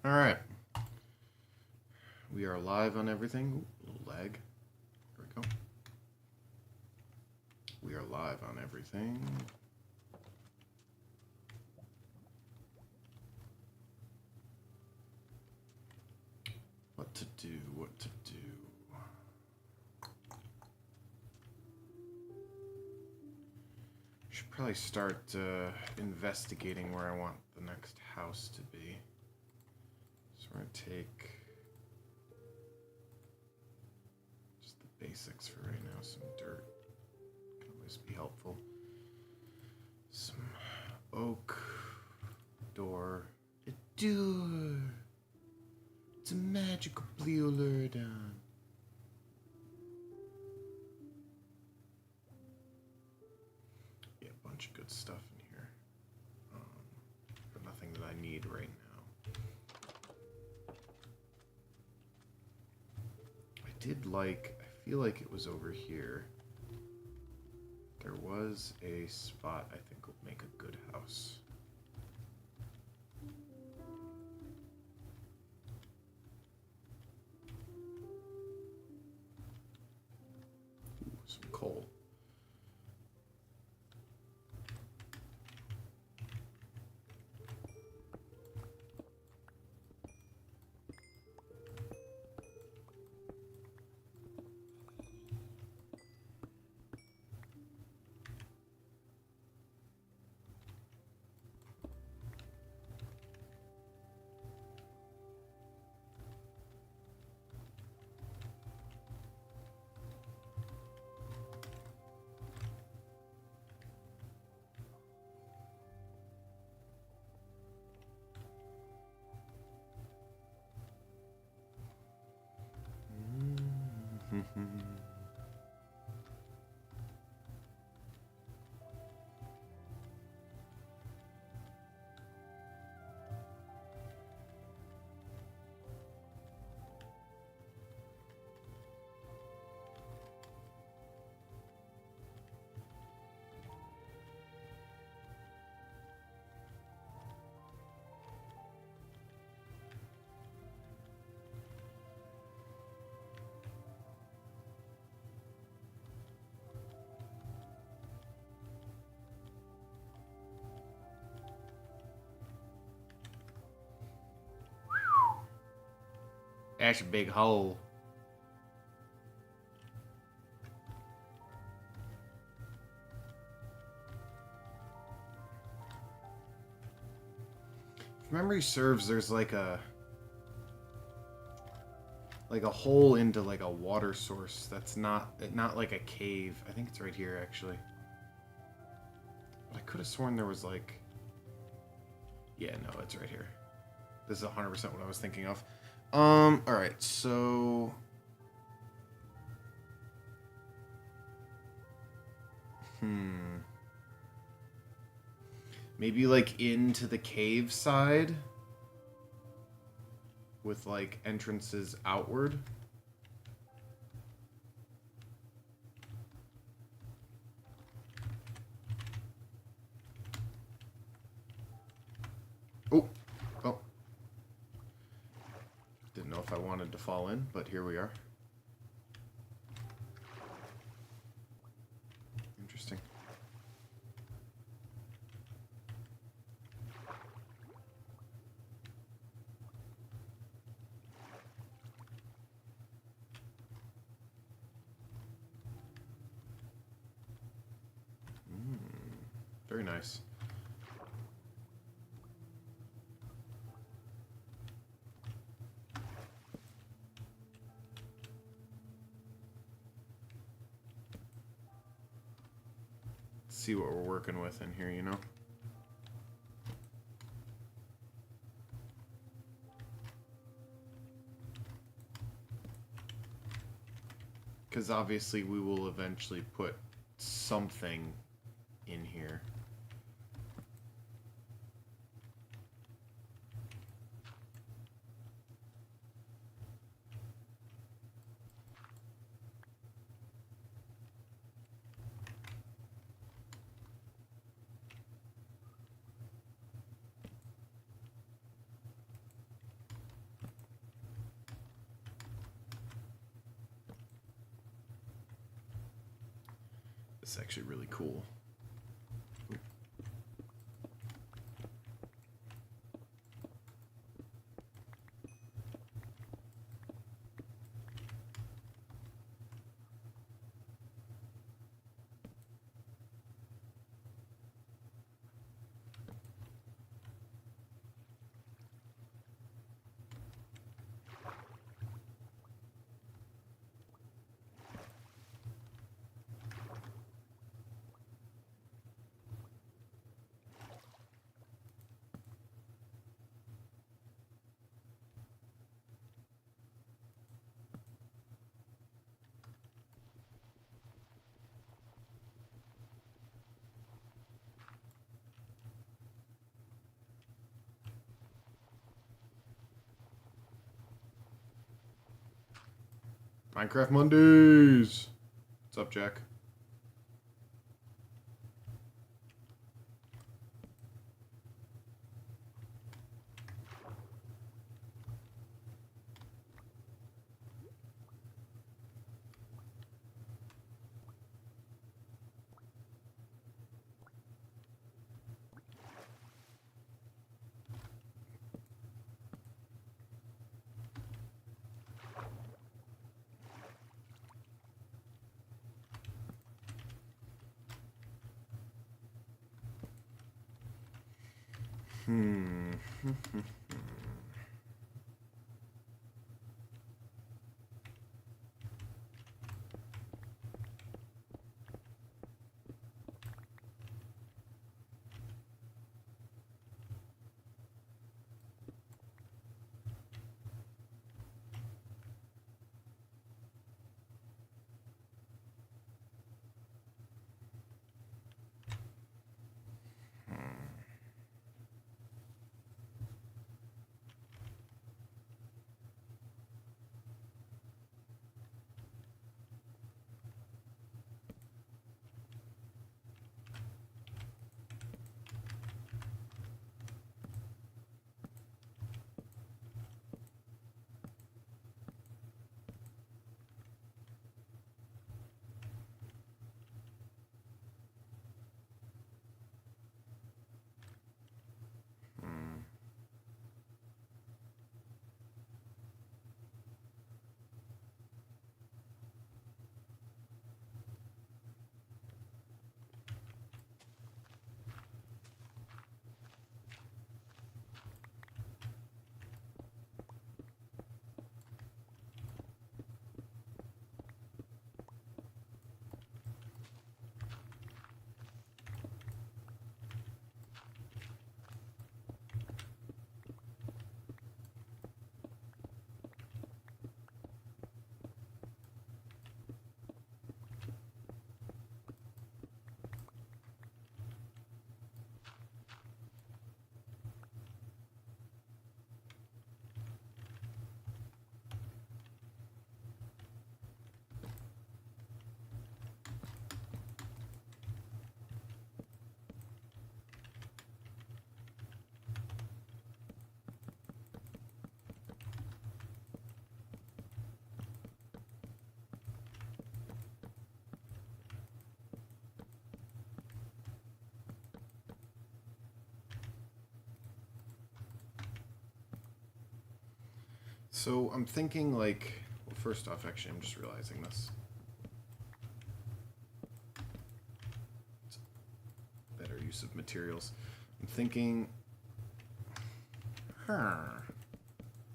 All right. We are live on everything. Ooh, little lag. There we go. We are live on everything. What to do, what to do. Should probably start investigating where I want the next house to be. So we're going to take just the basics for right now. Some dirt can always be helpful. Some oak. Door. A door. It's a magical blue Lurdan. Yeah, a bunch of good stuff in here. But nothing that I need right now. I feel like it was over here. There was a spot I think would make a good house. Some coal. That's a big hole. If memory serves, there's like a hole into like a water source that's not like a cave. I think it's right here actually. But I could have sworn there was like, yeah, no, it's right here. This is 100% what I was thinking of. All right, so maybe like into the cave side with like entrances outward. Oh, oh. Didn't know if I wanted to fall in, but here we are. Interesting. Very nice. Let's see what we're working with in here, you know? Because obviously we will eventually put something in here. It's actually really cool. Minecraft Mondays! What's up, Jack? So I'm thinking like, well, first off, actually, I'm just realizing this. It's better use of materials. I'm thinking,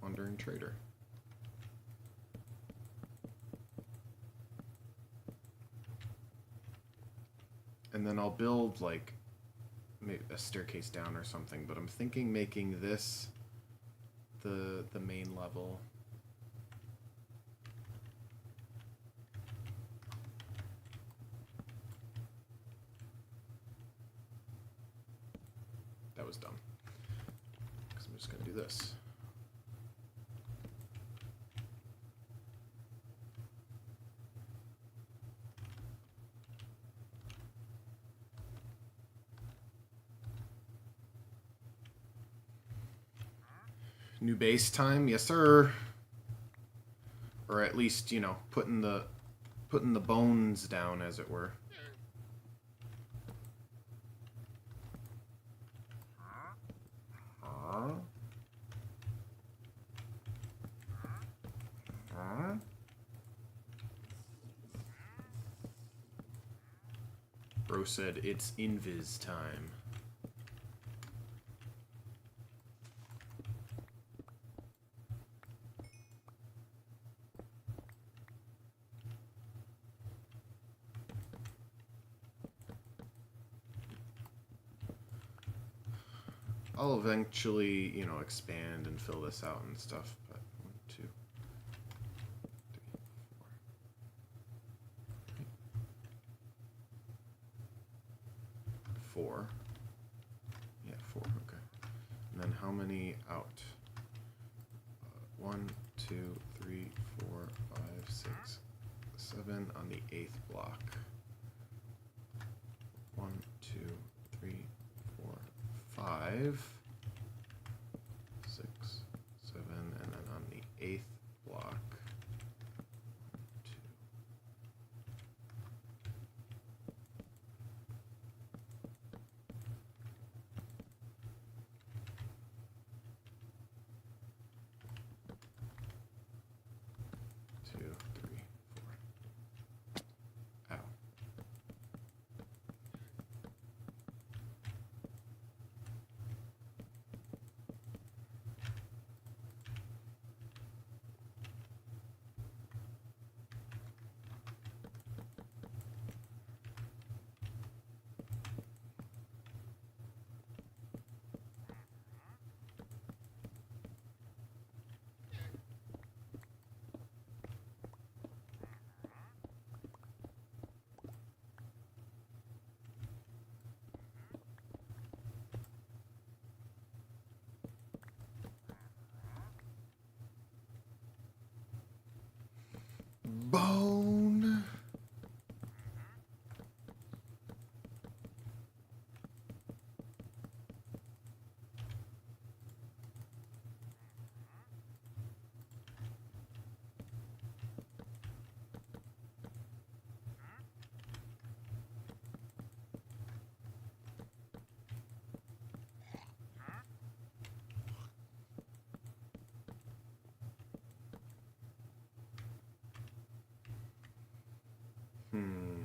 Wandering Trader. And then I'll build like maybe a staircase down or something, but I'm thinking making this the main level. That was dumb. Because I'm just going to do this. New base time, yes sir. Or at least, you know, putting the bones down, as it were. Bro said it's invis time. I'll eventually, you know, expand and fill this out and stuff, but 1, 2, 3, 4. 4. Yeah, 4, okay. And then how many out? 1, 2, 3, 4, 5, 6, 7 on the 8th block. 1, 2, 3, 4, 5, 6, 7, and then on the 8th block. 1, 2, 3, 4. Ow. Bone. Hmm.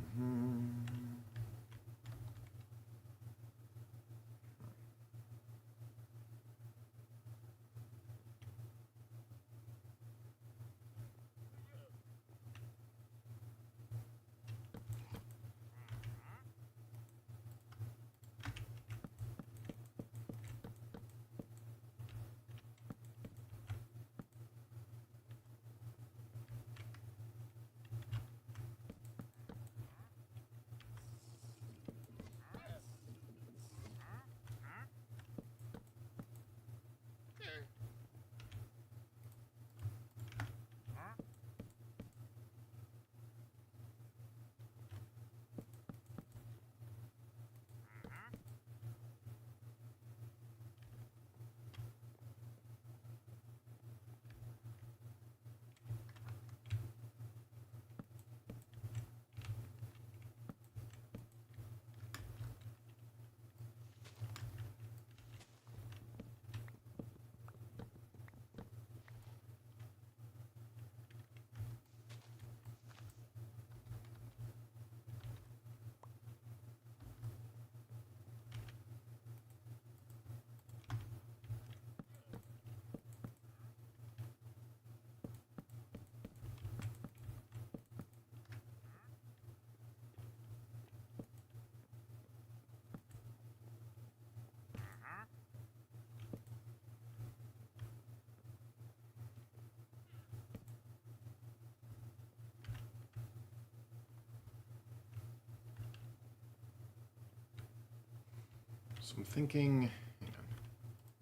So I'm thinking, hang on.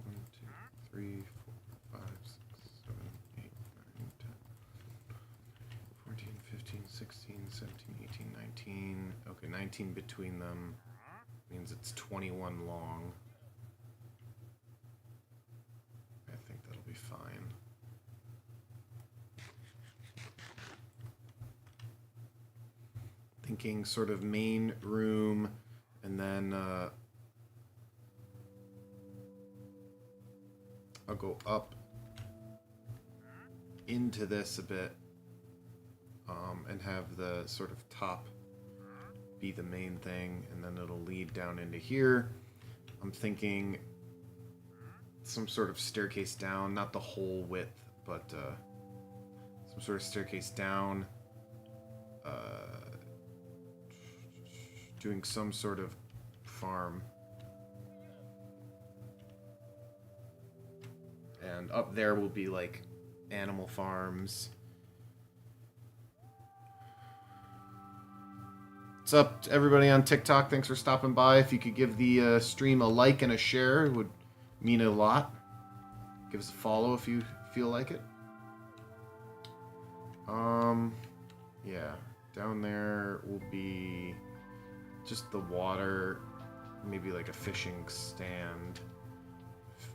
1, 2, 3, 4, 5, 6, 7, 8, 9, 10, 14, 15, 16, 17, 18, 19. Okay, 19 between them means it's 21 long. I think that'll be fine. Thinking sort of main room, and then I'll go up into this a bit and have the sort of top be the main thing, and then it'll lead down into here. I'm thinking some sort of staircase down, not the whole width, but some sort of staircase down, doing some sort of farm. And up there will be like animal farms. What's up to everybody on TikTok? Thanks for stopping by. If you could give the stream a like and a share, it would mean a lot. Give us a follow if you feel like it. Yeah, down there will be just the water, maybe like a fishing stand,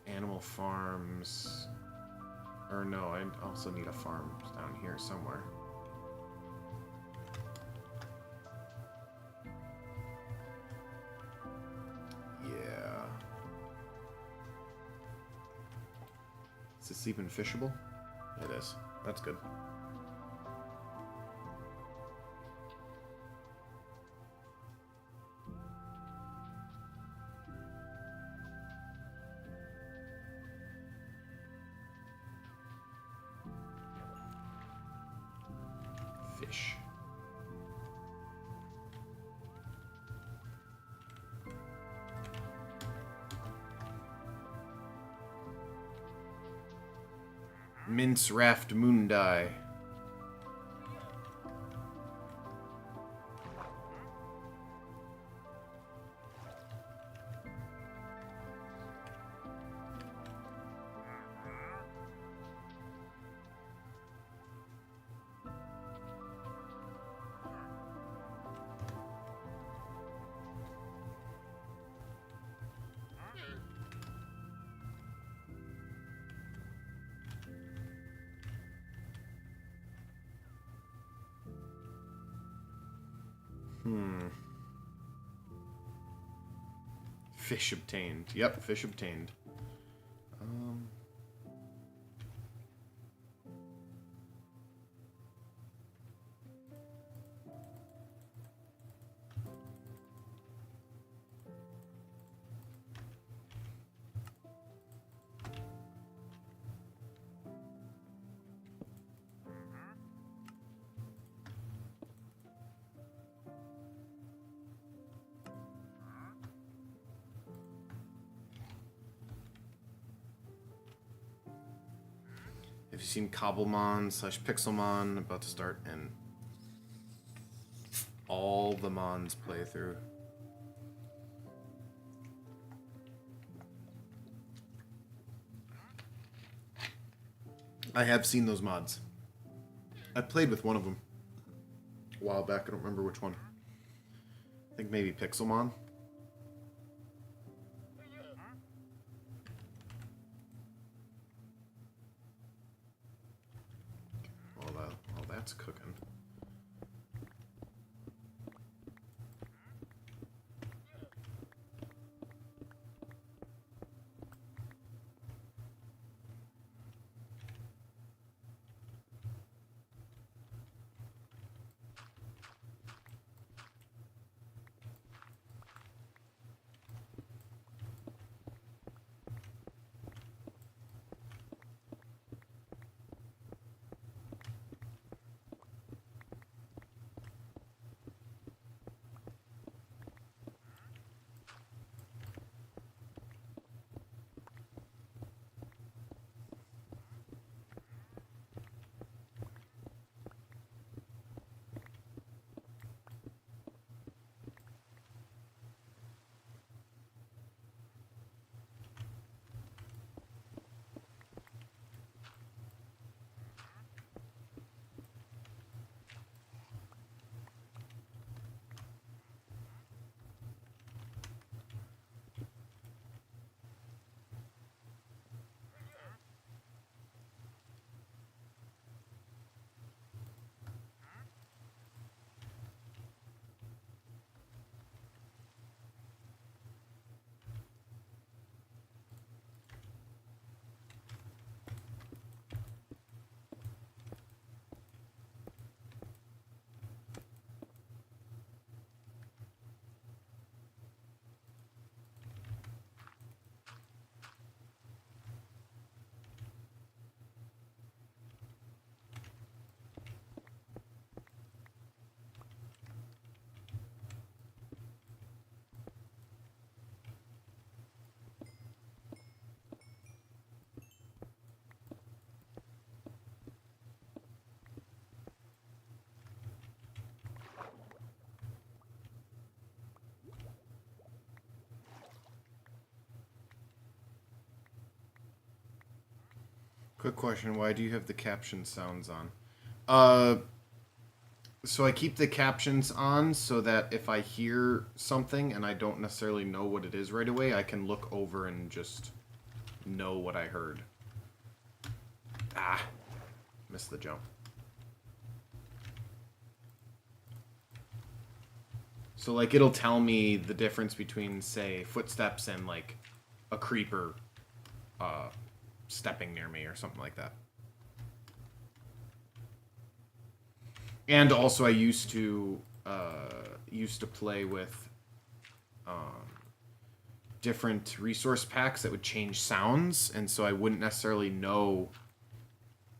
animal farms, or no, I also need a farm down here somewhere. Yeah. Is this even fishable? It is. That's good. Fish. Mince Raft Moondye. Fish obtained. Yep, fish obtained. Have you seen Cobblemon / Pixelmon? About to start and all the Mons playthrough. I have seen those mods. I played with one of them a while back. I don't remember which one. I think maybe Pixelmon. Well, that's cooking. Quick question: why do you have the caption sounds on? So I keep the captions on so that if I hear something and I don't necessarily know what it is right away, I can look over and just know what I heard. Ah, missed the jump. So like it'll tell me the difference between, say, footsteps and like a creeper stepping near me or something like that. And also, I used to play with different resource packs that would change sounds, and so I wouldn't necessarily know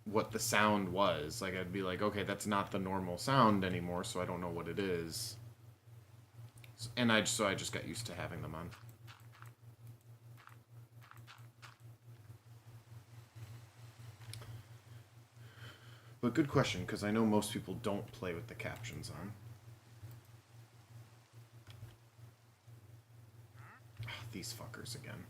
what the sound was. Like I'd be like, okay, that's not the normal sound anymore, so I don't know what it is. And I just got used to having them on. But good question, because I know most people don't play with the captions on. Oh, these fuckers again.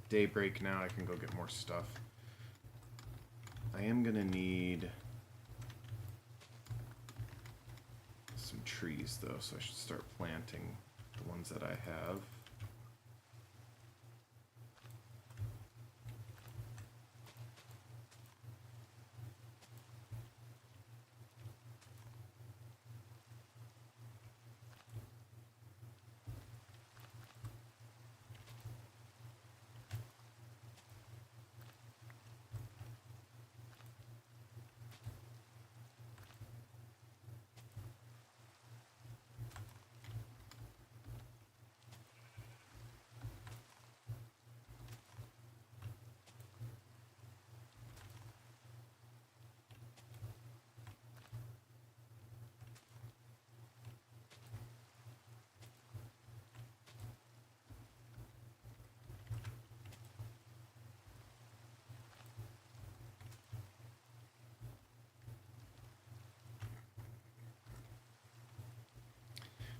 Daybreak now, I can go get more stuff. I am gonna need some trees though, so I should start planting the ones that I have.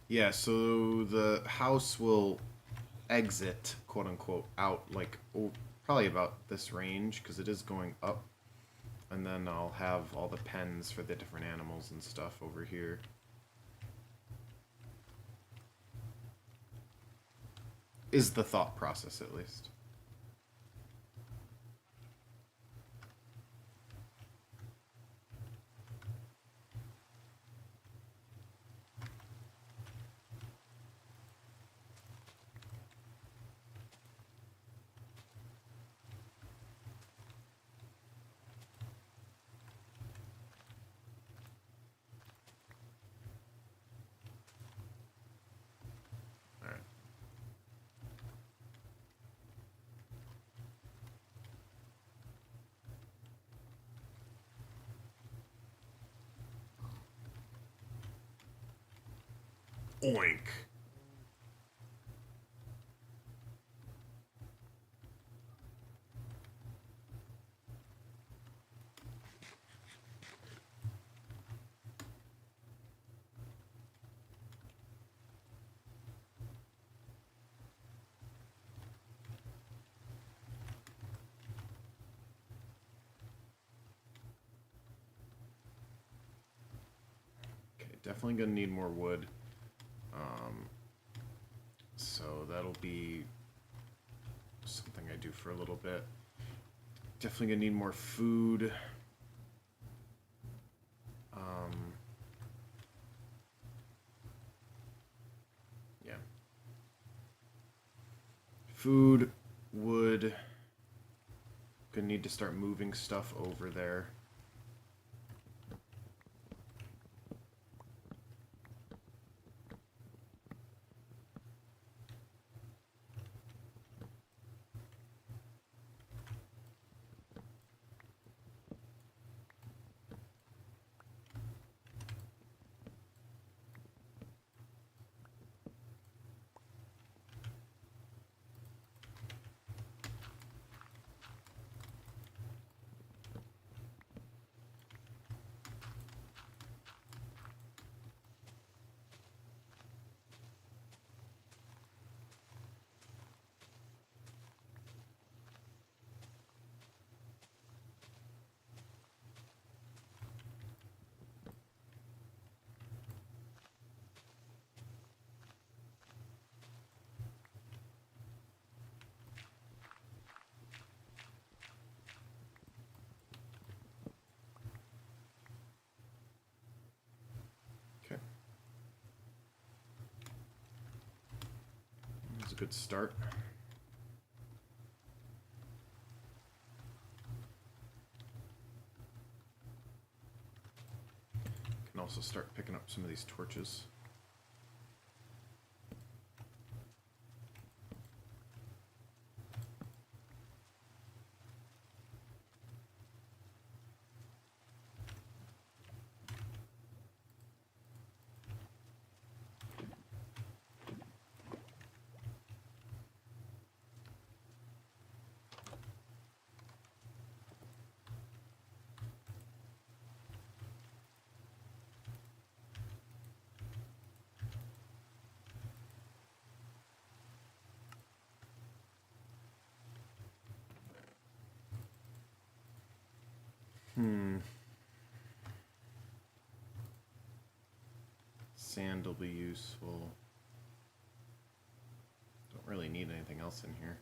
Yeah, so the house will exit, quote unquote, out like probably about this range because it is going up. And then I'll have all the pens for the different animals and stuff over here. Is the thought process, at least. Alright. Oink. Okay, definitely gonna need more wood. So that'll be something I do for a little bit. Definitely gonna need more food. Yeah. Food, wood. Gonna need to start moving stuff over there. Okay. That's a good start. Can also start picking up some of these torches. Sand will be useful. Don't really need anything else in here.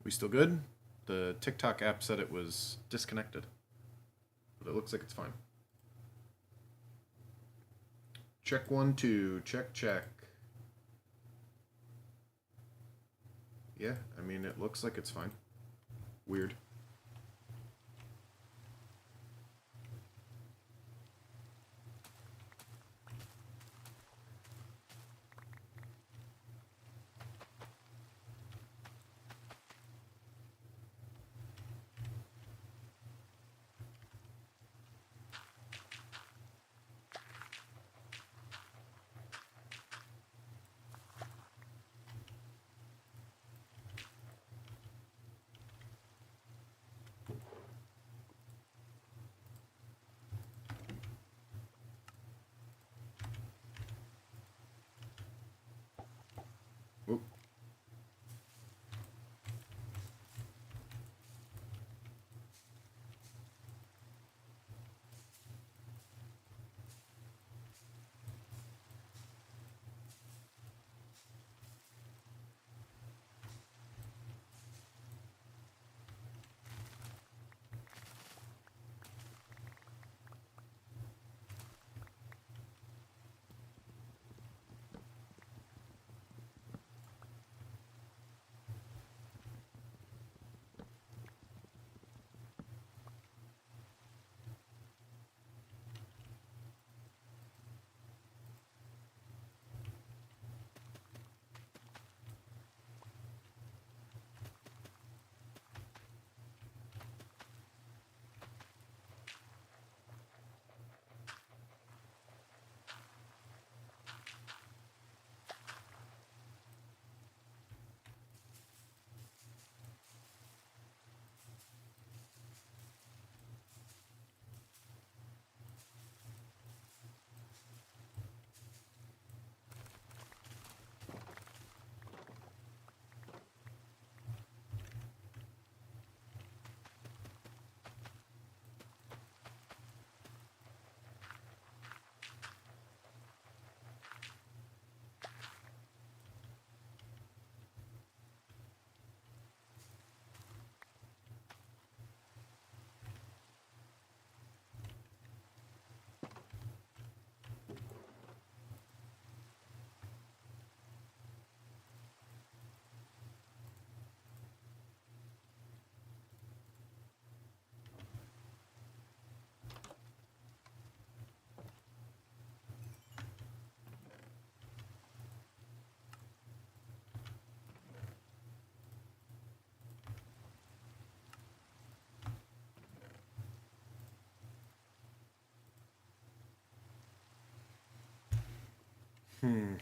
We still good? The TikTok app said it was disconnected, but it looks like it's fine. Check 1, 2. Check, check. Yeah, I mean, it looks like it's fine. Weird. Hmm.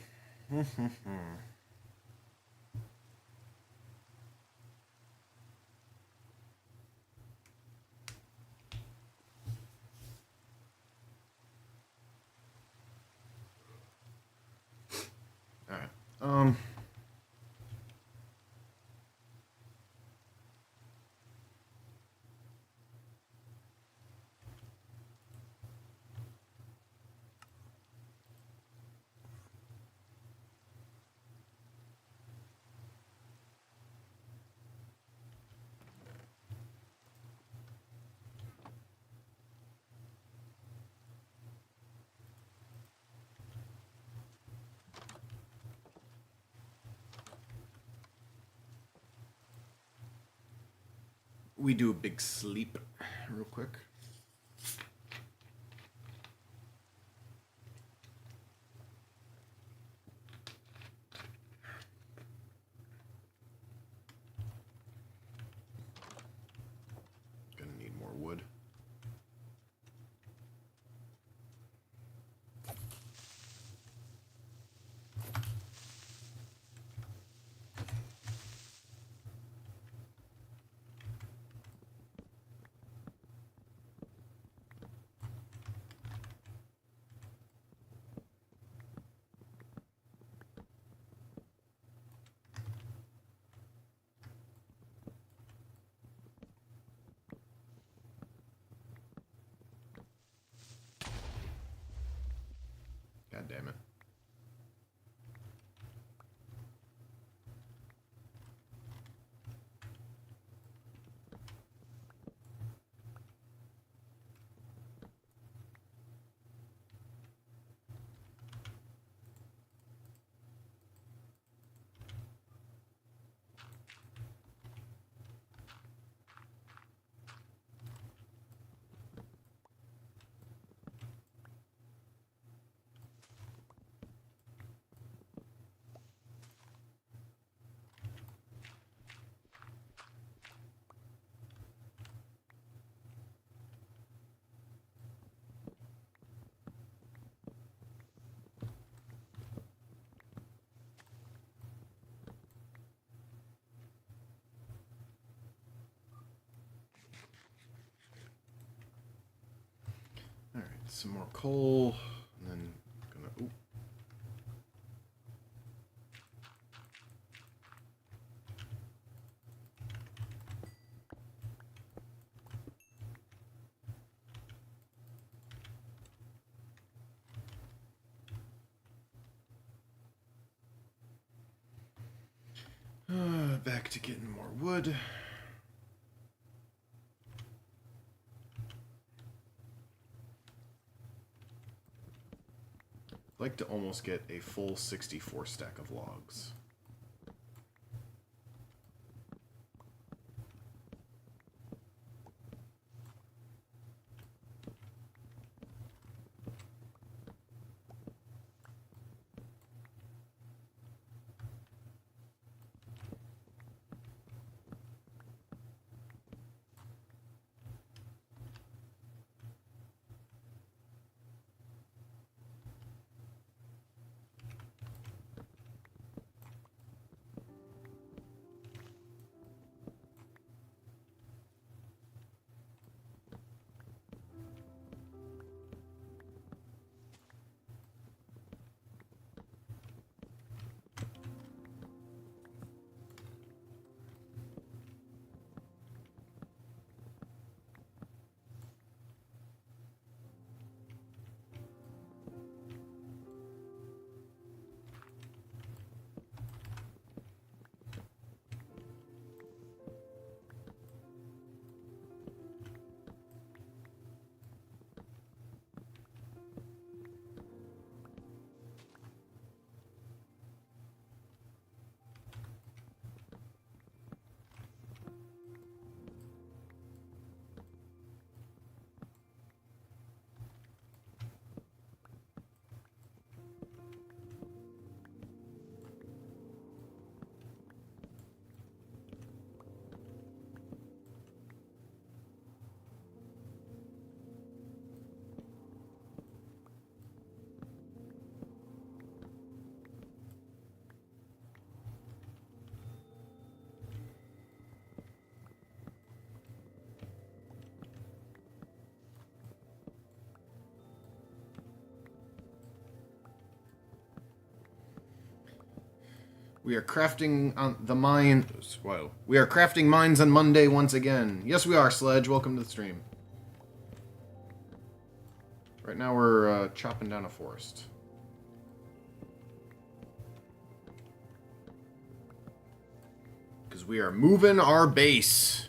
All right. We do a big sleep real quick. Gonna need more wood. God damn it. All right, some more coal, and then gonna. Ooh. Back to getting more wood. Like to almost get a full 64 stack of logs. We are crafting on the mines. Whoa. We are crafting mines on Monday once again. Yes, we are, Sledge. Welcome to the stream. Right now we're chopping down a forest. Because we are moving our base.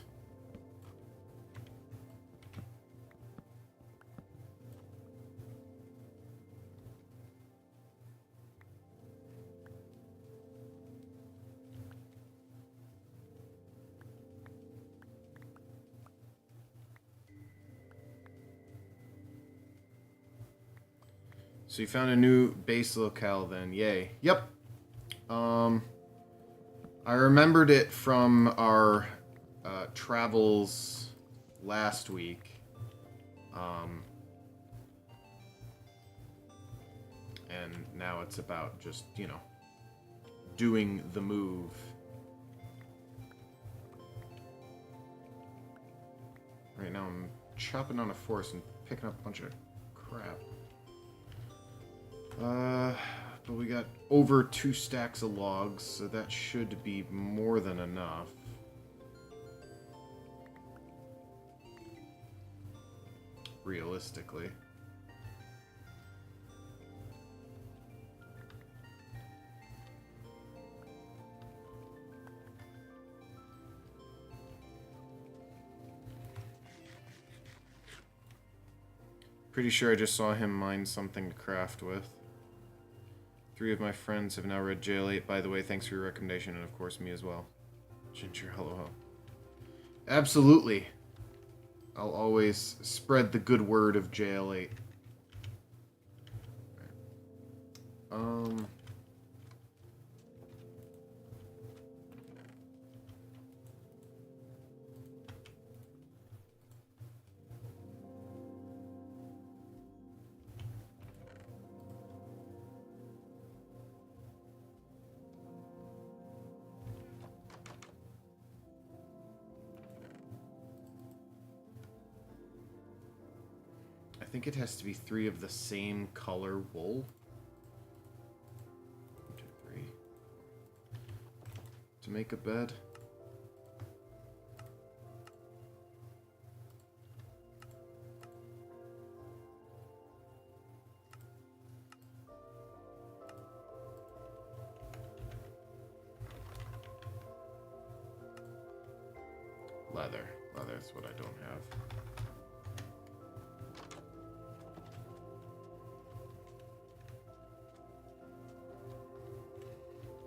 So you found a new base locale then. Yay. Yep. I remembered it from our travels last week. And now it's about just, you know, doing the move. Right now I'm chopping down a forest and picking up a bunch of crap. But we got over 2 stacks of logs, so that should be more than enough. Realistically. Pretty sure I just saw him mine something to craft with. 3 of my friends have now read JL8. By the way, thanks for your recommendation, and of course me as well. Ginger, hello. Absolutely. I'll always spread the good word of JL8. I think it has to be 3 of the same color wool. 1, 2, 3. To make a bed. Leather. Leather's what I don't have.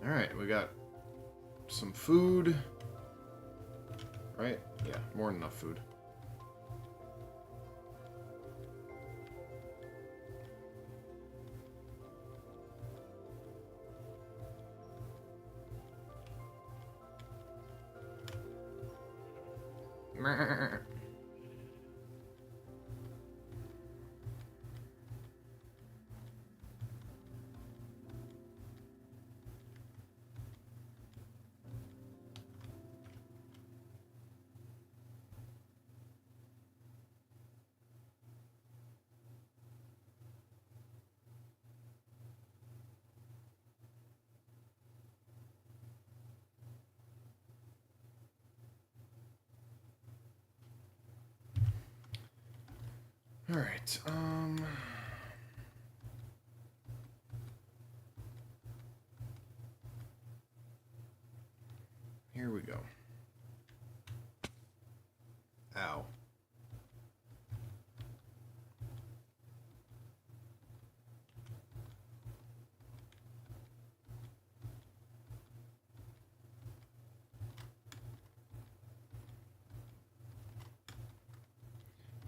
Alright, we got some food. Right? Yeah, more than enough food. Alright, here we go. Ow.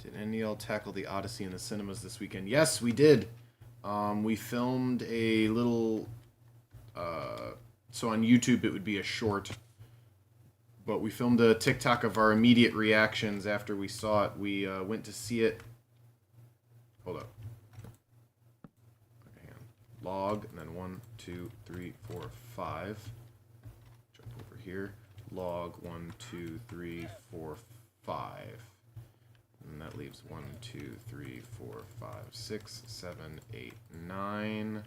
Did any of y'all tackle the Odyssey in the cinemas this weekend? Yes, we did. We filmed a little... so on YouTube it would be a short. But we filmed a TikTok of our immediate reactions after we saw it. We went to see it... Hold up. Okay, hang on. Log, and then 1, 2, 3, 4, 5. Jump over here. Log, 1, 2, 3, 4, 5. And that leaves 1, 2, 3, 4, 5, 6, 7, 8, 9.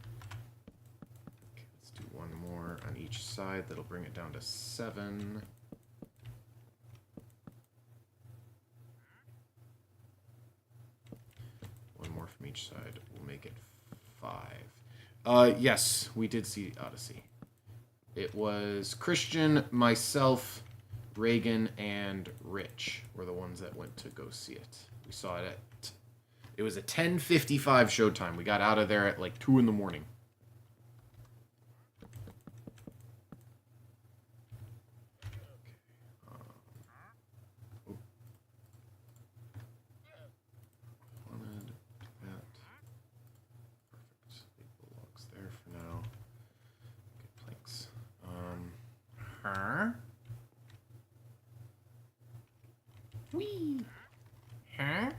Okay, let's do one more on each each side. That'll bring it down to 7. One more from each side will make it 5. Yes, we did see Odyssey. It was Christian, myself, Reagan, and Rich were the ones that went to go see it. We saw it at... It was a 10:55 showtime. We got out of there at like 2 in the morning. Whee! Huh?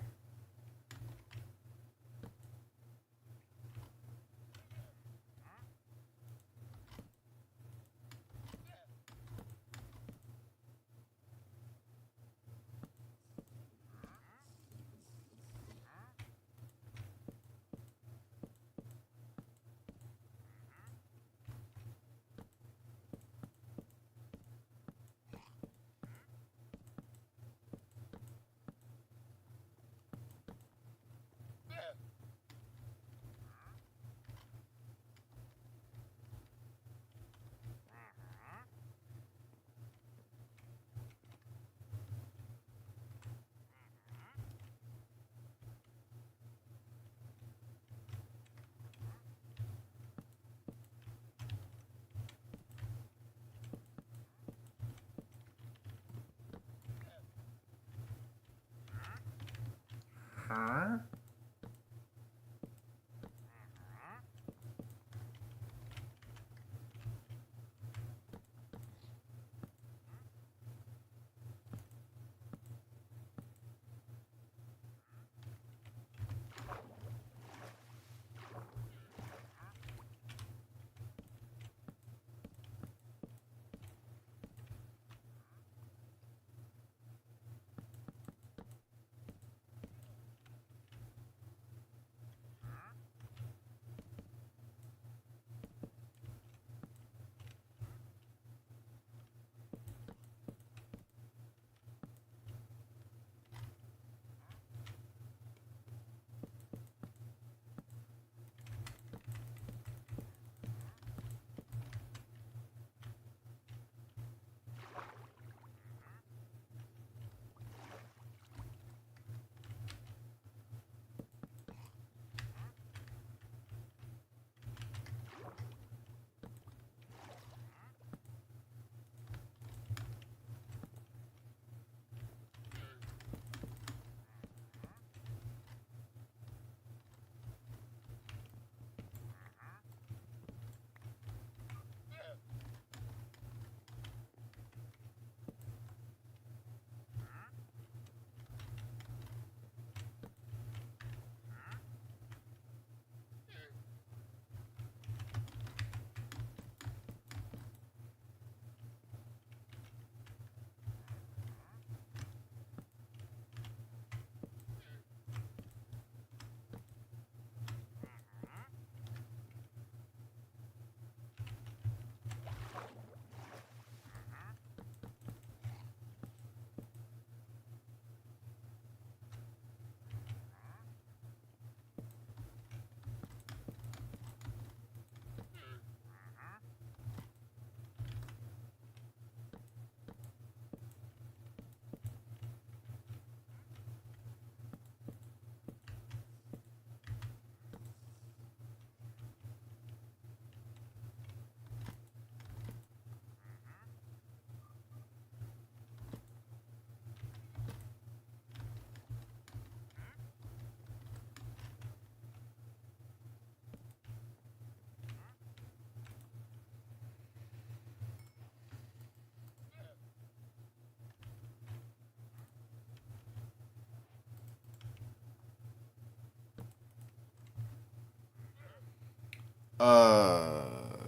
Huh?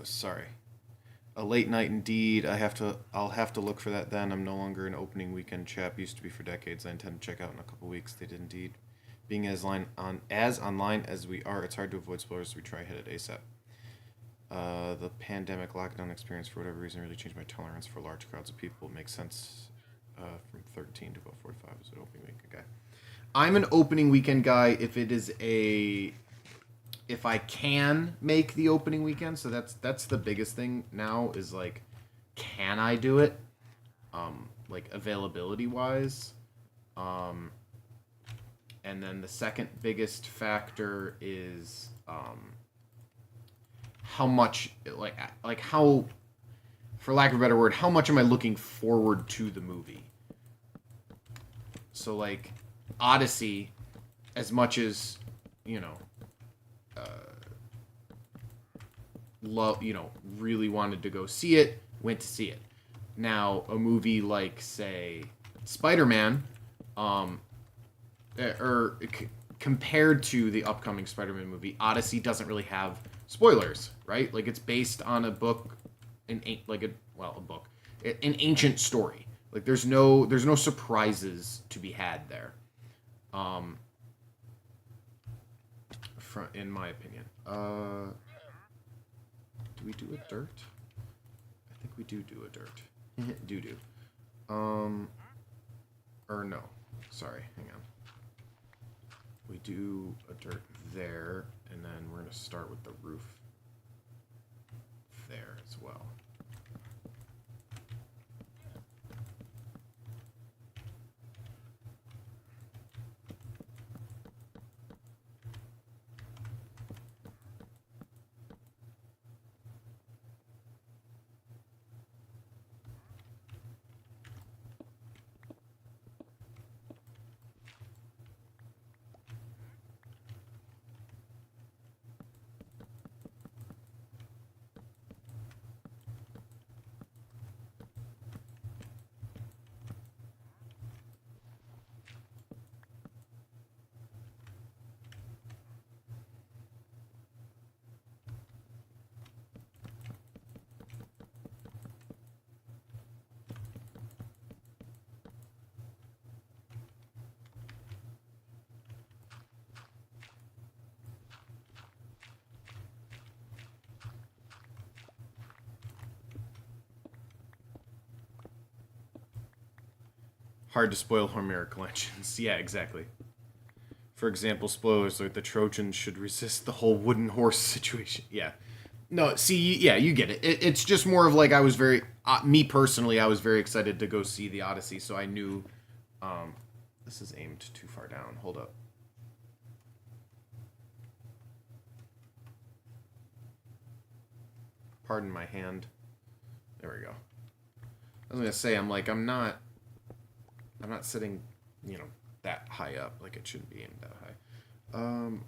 Sorry. A late night indeed. I'll have to look for that then. I'm no longer an opening weekend chap. Used to be for decades. I intend to check out in a couple weeks. They did indeed. Being as online as we are, it's hard to avoid spoilers, so we try hit it ASAP. The pandemic lockdown experience, for whatever reason, really changed my tolerance for large crowds of people. It makes sense from 13 to about 45 as an opening weekend guy. I'm an opening weekend guy if it is if I can make the opening weekend. So that's the biggest thing now is like, can I do it? Like availability wise. And then the second biggest factor is how much like how, for lack of a better word, how much am I looking forward to the movie? So like Odyssey, as much as really wanted to go see it, went to see it. Now a movie like say Spider-Man, compared to the upcoming Spider-Man movie, Odyssey doesn't really have spoilers, right? Like it's based on a book, a book, an ancient story. Like there's no surprises to be had there, in my opinion. Do we do a dirt? I think we do a dirt. do. Or no. Sorry, hang on. We do a dirt there, and then we're going to start with the roof there as well. Hard to spoil Homeric legends. Yeah, exactly. For example, spoilers like the Trojans should resist the whole wooden horse situation. Yeah. No, see, yeah, you get it. It's just more of like I was very, me personally, I was very excited to go see the Odyssey, so I knew, this is aimed too far down. Hold up. Pardon my hand. There we go. I was gonna say, I'm not sitting, that high up. Like it shouldn't be aimed that high. Alright.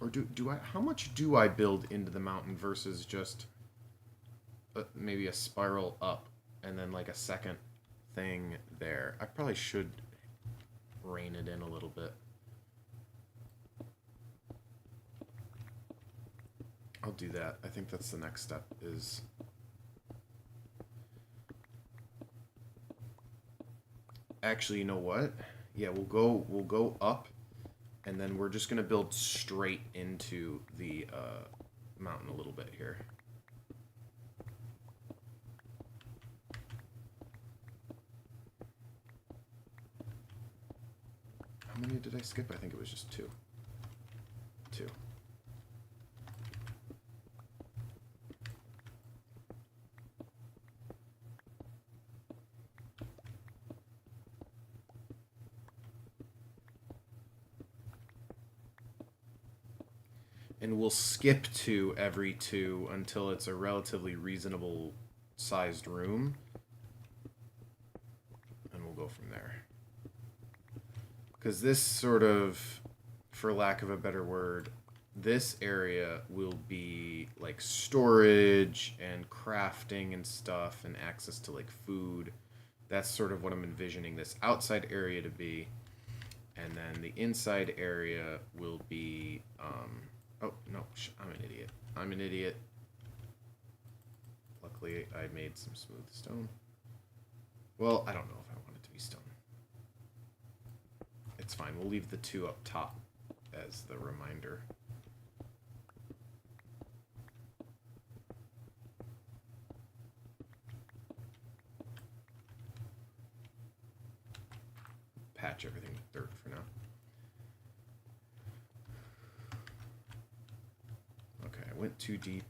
Or do I? How much do I build into the mountain versus just maybe a spiral up and then like a second thing there? I probably should rein it in a little bit. I'll do that. I think that's the next step is... Actually, you know what? Yeah, we'll go up, and then we're just gonna build straight into the mountain a little bit here. How many did I skip? I think it was just two. Two. And we'll skip 2 every 2 until it's a relatively reasonable sized room. And we'll go from there. Because this sort of, for lack of a better word, this area will be like storage and crafting and stuff and access to like food. That's sort of what I'm envisioning this outside area to be. And then the inside area will be... Oh, no, I'm an idiot. Luckily, I made some smooth stone. Well, I don't know if I want it to be stone. It's fine. We'll leave the 2 up top as the reminder. patch everything with dirt for now. Okay, I went too deep.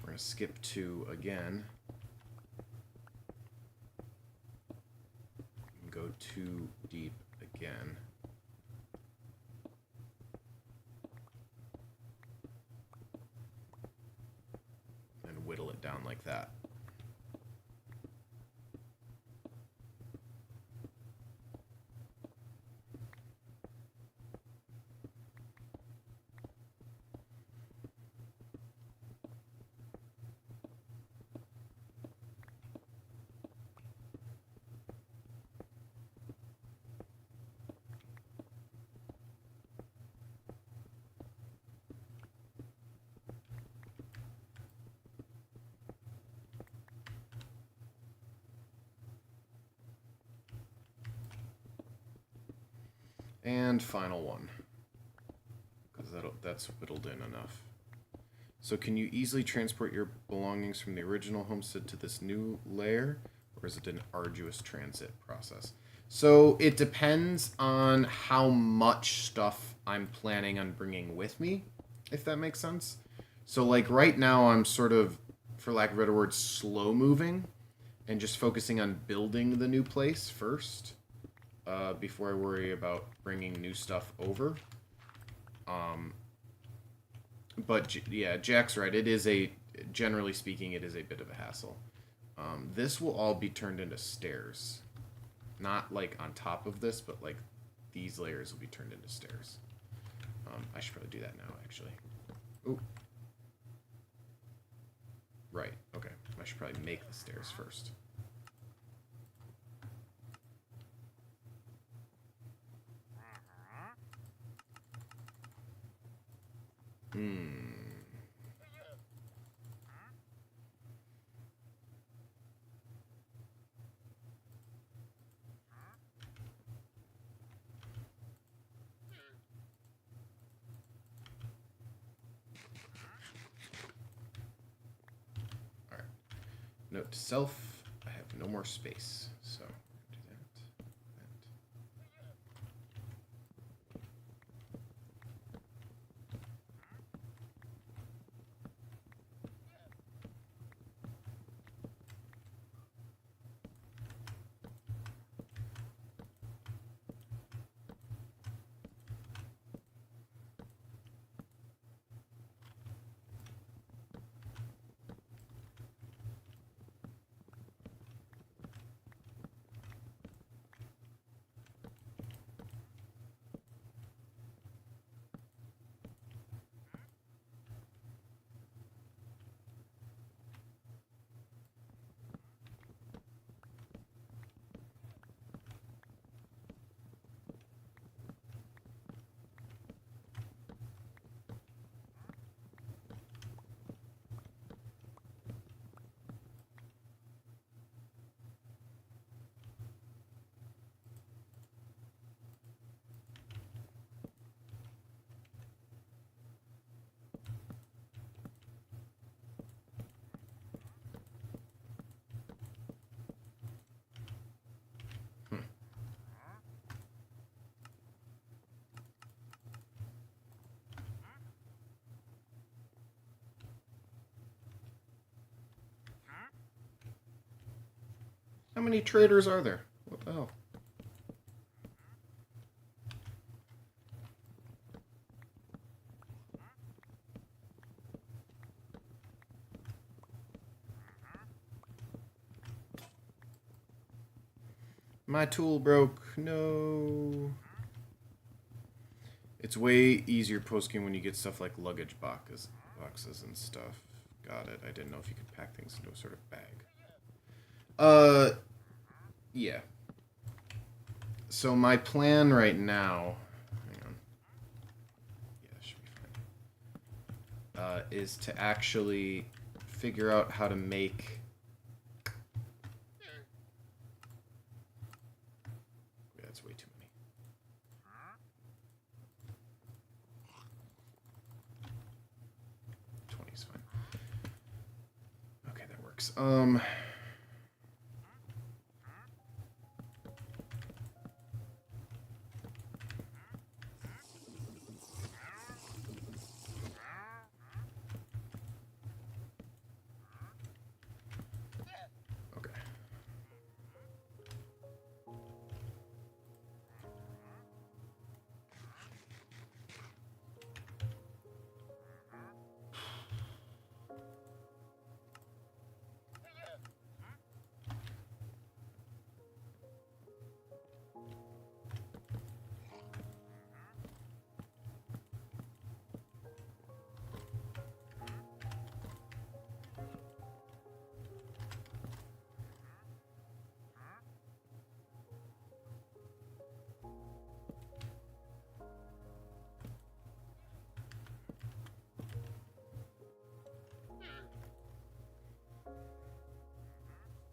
We're going to skip 2 again. And go too deep again. And whittle it down like that. And final one, because that's whittled in enough. So can you easily transport your belongings from the original homestead to this new lair, or is it an arduous transit process? So it depends on how much stuff I'm planning on bringing with me, if that makes sense. So like right now I'm sort of, for lack of a better word, slow moving and just focusing on building the new place first. Before I worry about bringing new stuff over. But yeah, Jack's right. It is generally speaking, it is a bit of a hassle. This will all be turned into stairs. Not like on top of this, but like these layers will be turned into stairs. I should probably do that now, actually. Ooh. Right, okay. I should probably make the stairs first. Alright. Note to self, I have no more space, so do that. How many traders are there? What the hell? My tool broke. No. It's way easier post-game when you get stuff like luggage boxes and stuff. Got it. I didn't know if you could pack things into a sort of bag. Yeah. So my plan right now, hang on. Yeah, that should be fine. Is to actually figure out how to make. Yeah, that's way too many. $20's fine. Okay, that works.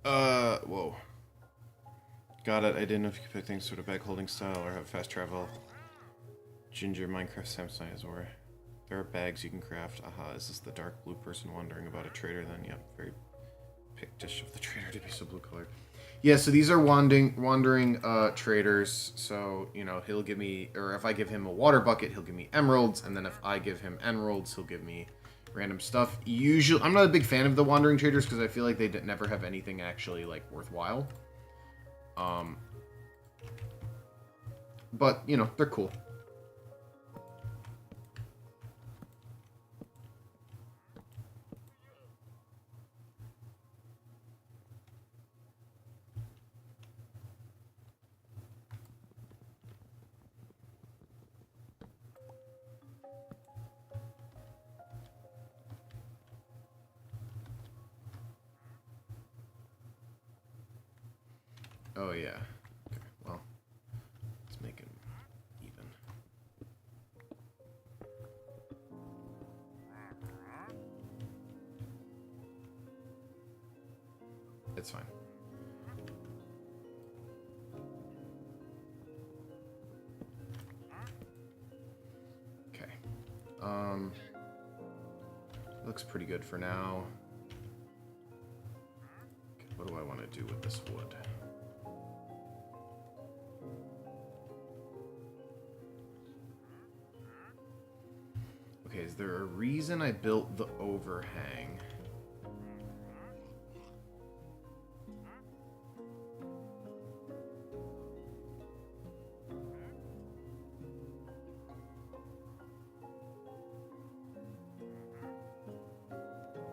Whoa. Got it. I didn't know if you could pick things sort of bag holding style or have fast travel. Ginger, Minecraft, Samsung, Azor. There are bags you can craft. Aha, is this the dark blue person wondering about a trader then? Yep, very pictish of the trader to be so blue colored. Yeah, so these are wandering traders. So, you know, he'll give me, or if I give him a water bucket, he'll give me emeralds. And then if I give him emeralds, he'll give me random stuff. Usually, I'm not a big fan of the wandering traders because I feel like they never have anything actually, like, worthwhile. But, you know, they're cool. Oh, yeah. Okay, well, let's make it even. It's fine. Okay. Looks pretty good for now. Okay, what do I want to do with this wood? Okay, is there a reason I built the overhang?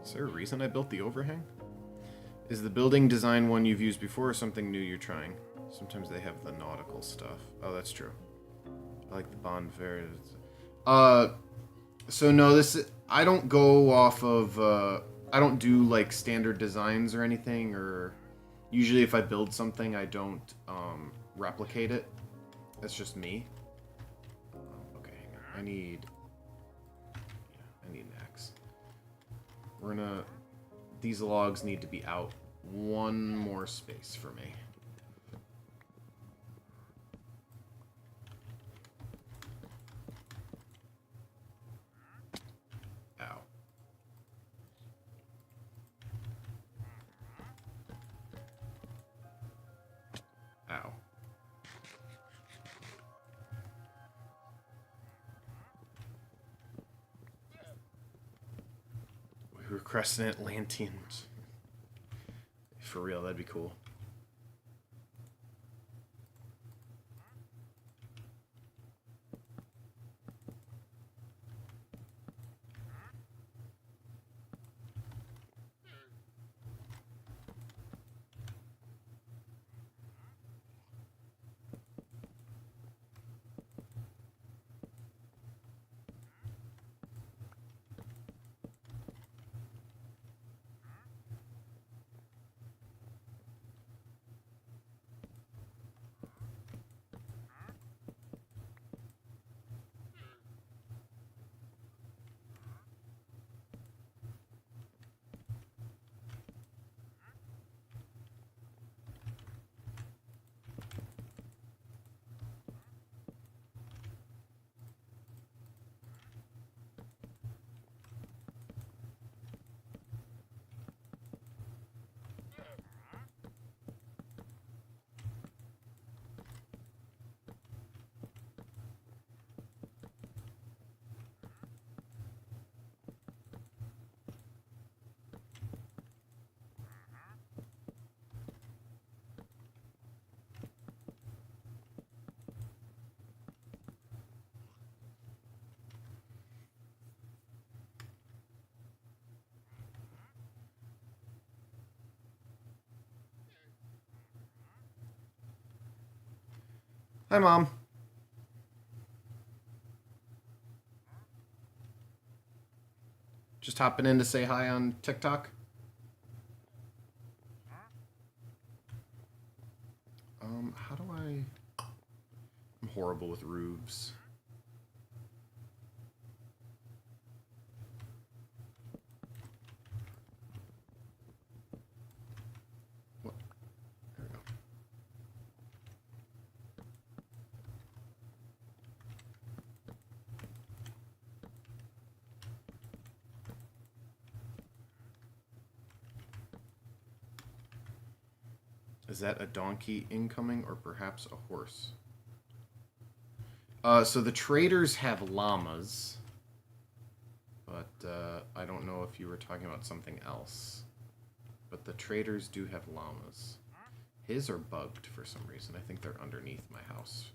Is there a reason I built the overhang? Is the building design one you've used before or something new you're trying? Sometimes they have the nautical stuff. Oh, that's true. I like the bond fair. So no, I don't go off of, I don't do like standard designs or anything, or usually if I build something, I don't, replicate it. That's just me. Okay, hang on. I need an axe. These logs need to be out one more space for me. Ow. Ow. We were cresting Atlanteans. For real, that'd be cool. Hi, Mom. Just hopping in to say hi on TikTok. How do I... I'm horrible with roofs. Is that a donkey incoming or perhaps a horse? So the traders have llamas, but I don't know if you were talking about something else. But the traders do have llamas. His are bugged for some reason. I think they're underneath my house.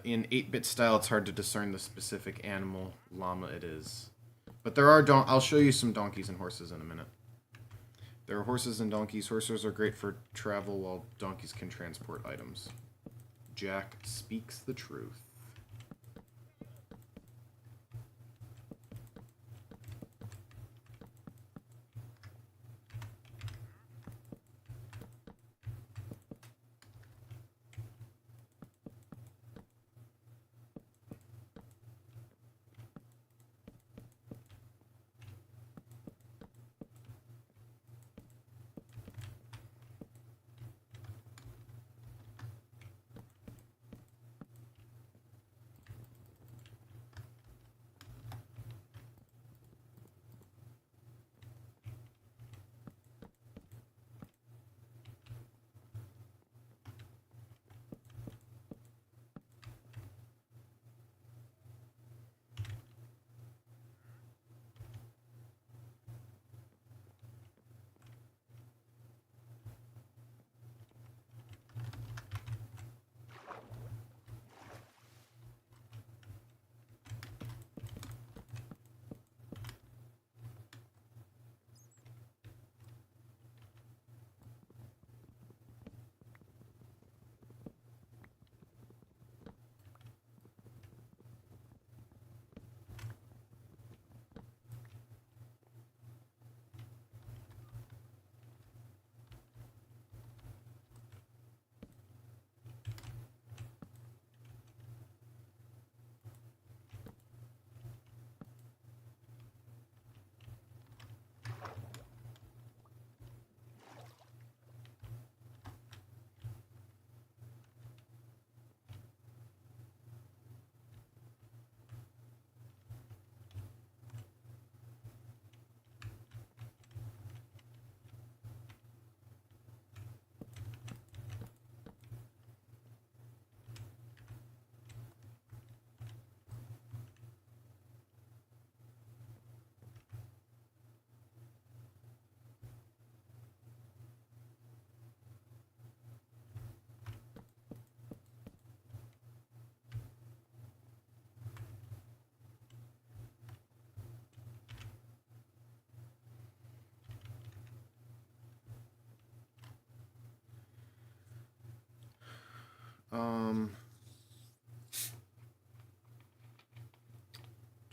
In 8-bit style, it's hard to discern the specific animal llama it is. But there are I'll show you some donkeys and horses in a minute. There are horses and donkeys. Horses are great for travel, while donkeys can transport items. Jack speaks the truth.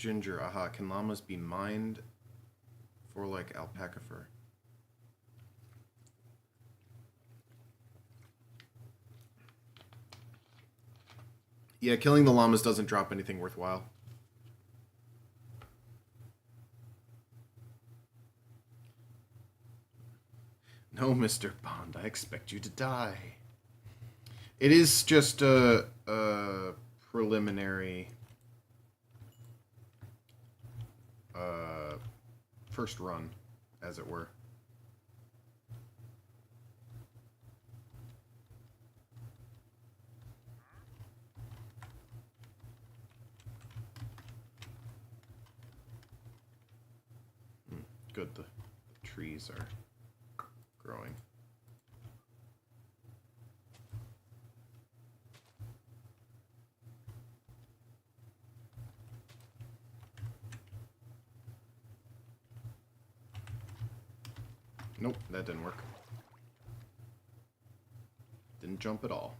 Ginger, aha. Can llamas be mined for, like, alpaca fur? Yeah, killing the llamas doesn't drop anything worthwhile. No, Mr. Bond, I expect you to die. It is just a preliminary first run, as it were. Good, the trees are growing. Nope, that didn't work. Didn't jump at all.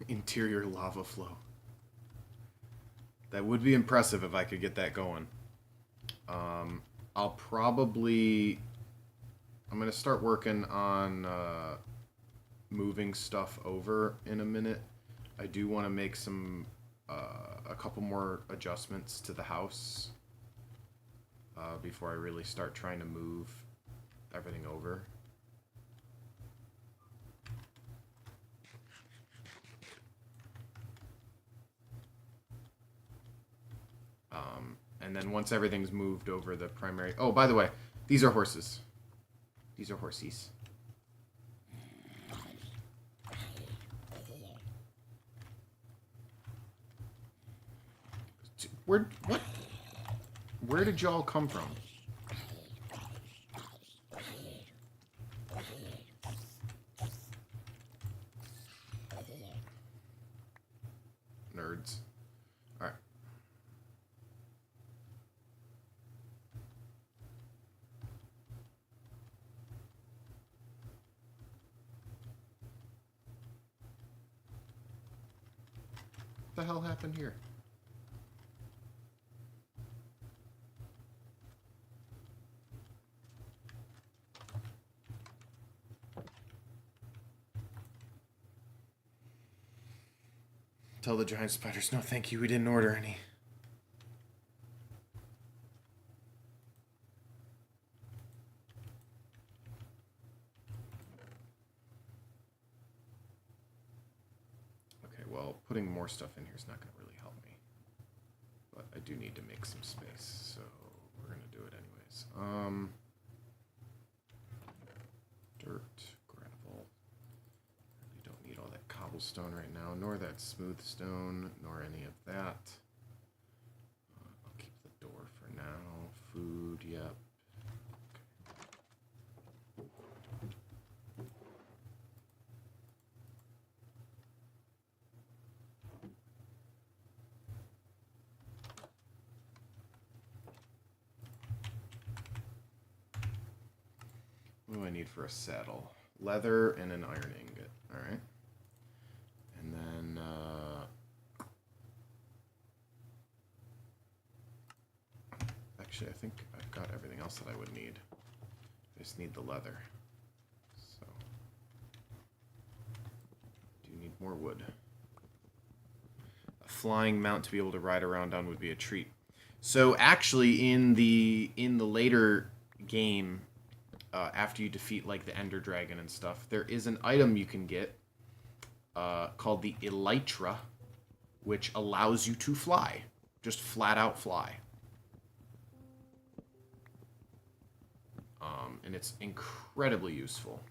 Interior lava flow. That would be impressive if I could get that going. I'll probably... I'm going to start working on moving stuff over in a minute. I do want to make some... a couple more adjustments to the house before I really start trying to move everything over. And then once everything's moved over the primary... Oh, by the way, these are horses. These are horsies. What? Where did y'all come from? Nerds. Alright. What the hell happened here? Tell the giant spiders, no thank you, we didn't order any. Okay, well, putting more stuff in here is not going to really help me. But I do need to make some space, so we're going to do it anyways. Dirt. Cobblestone right now, nor that smooth stone, nor any of that. I'll keep the door for now. Food, yep. What do I need for a saddle? Leather and an iron ingot. All right. And then, actually, I think I've got everything else that I would need. I just need the leather. So, do need more wood. A flying mount to be able to ride around on would be a treat. So, actually, in the later game, after you defeat, like, the Ender Dragon and stuff, there is an item you can get called the Elytra, which allows you to fly. Just flat out fly. And it's incredibly useful.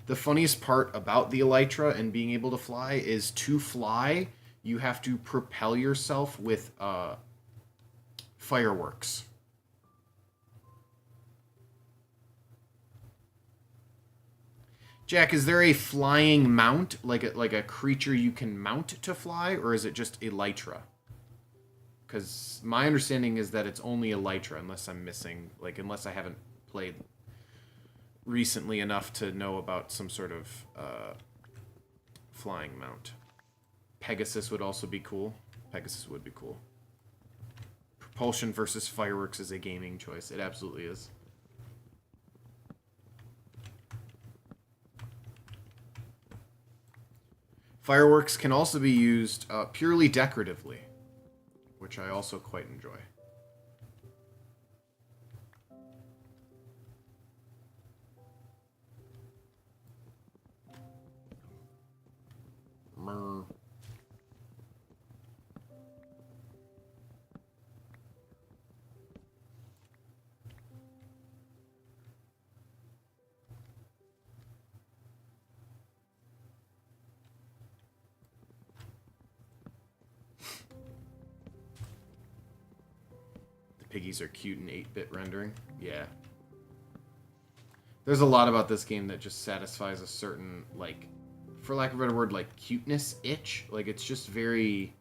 The funniest part about the Elytra and being able to fly is to fly, you have to propel yourself with fireworks. Jack, is there a flying mount, like a creature you can mount to fly, or is it just Elytra? Because my understanding is that it's only Elytra, unless I'm missing, like, unless I haven't played recently enough to know about some sort of flying mount. Pegasus would also be cool. Pegasus would be cool. Propulsion versus fireworks is a gaming choice. It absolutely is. Fireworks can also be used purely decoratively, which I also quite enjoy. Myrrh. Piggies are cute in 8-bit rendering. Yeah. There's a lot about this game that just satisfies a certain, like, for lack of a better word, like, cuteness itch. Like, it's just very...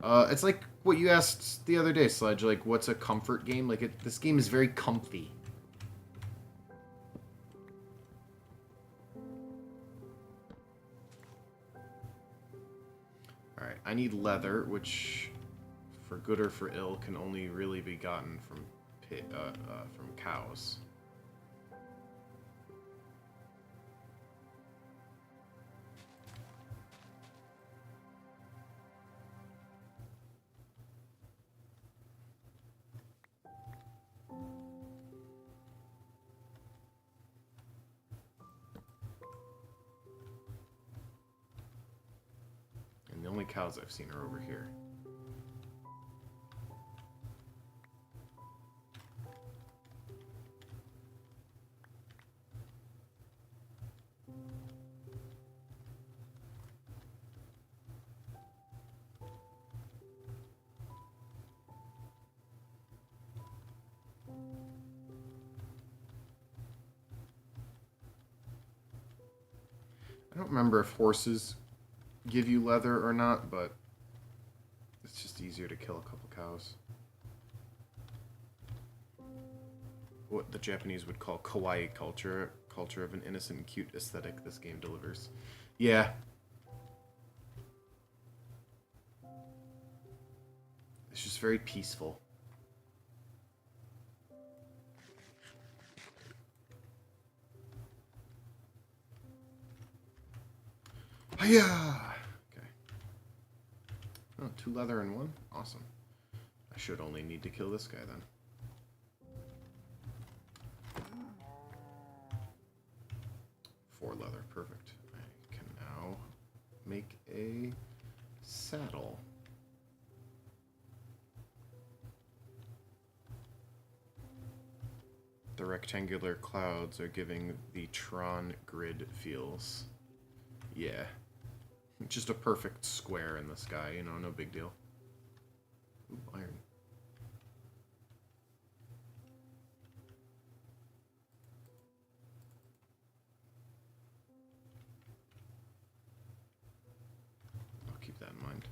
it's like what you asked the other day, Sledge. Like, what's a comfort game? Like, this game is very comfy. I need leather, which, for good or for ill, can only really be gotten from cows. And the only cows I've seen are over here. I don't remember if horses give you leather or not, but it's just easier to kill a couple cows. What the Japanese would call kawaii culture of an innocent and cute aesthetic this game delivers. Yeah. It's just very peaceful. Hiya! Okay. Oh, 2 leather and 1? Awesome. I should only need to kill this guy then. Four leather, perfect. I can now make a saddle. The rectangular clouds are giving the Tron grid feels. Yeah. Just a perfect square in the sky, you know, no big deal. Ooh, iron. I'll keep that in mind.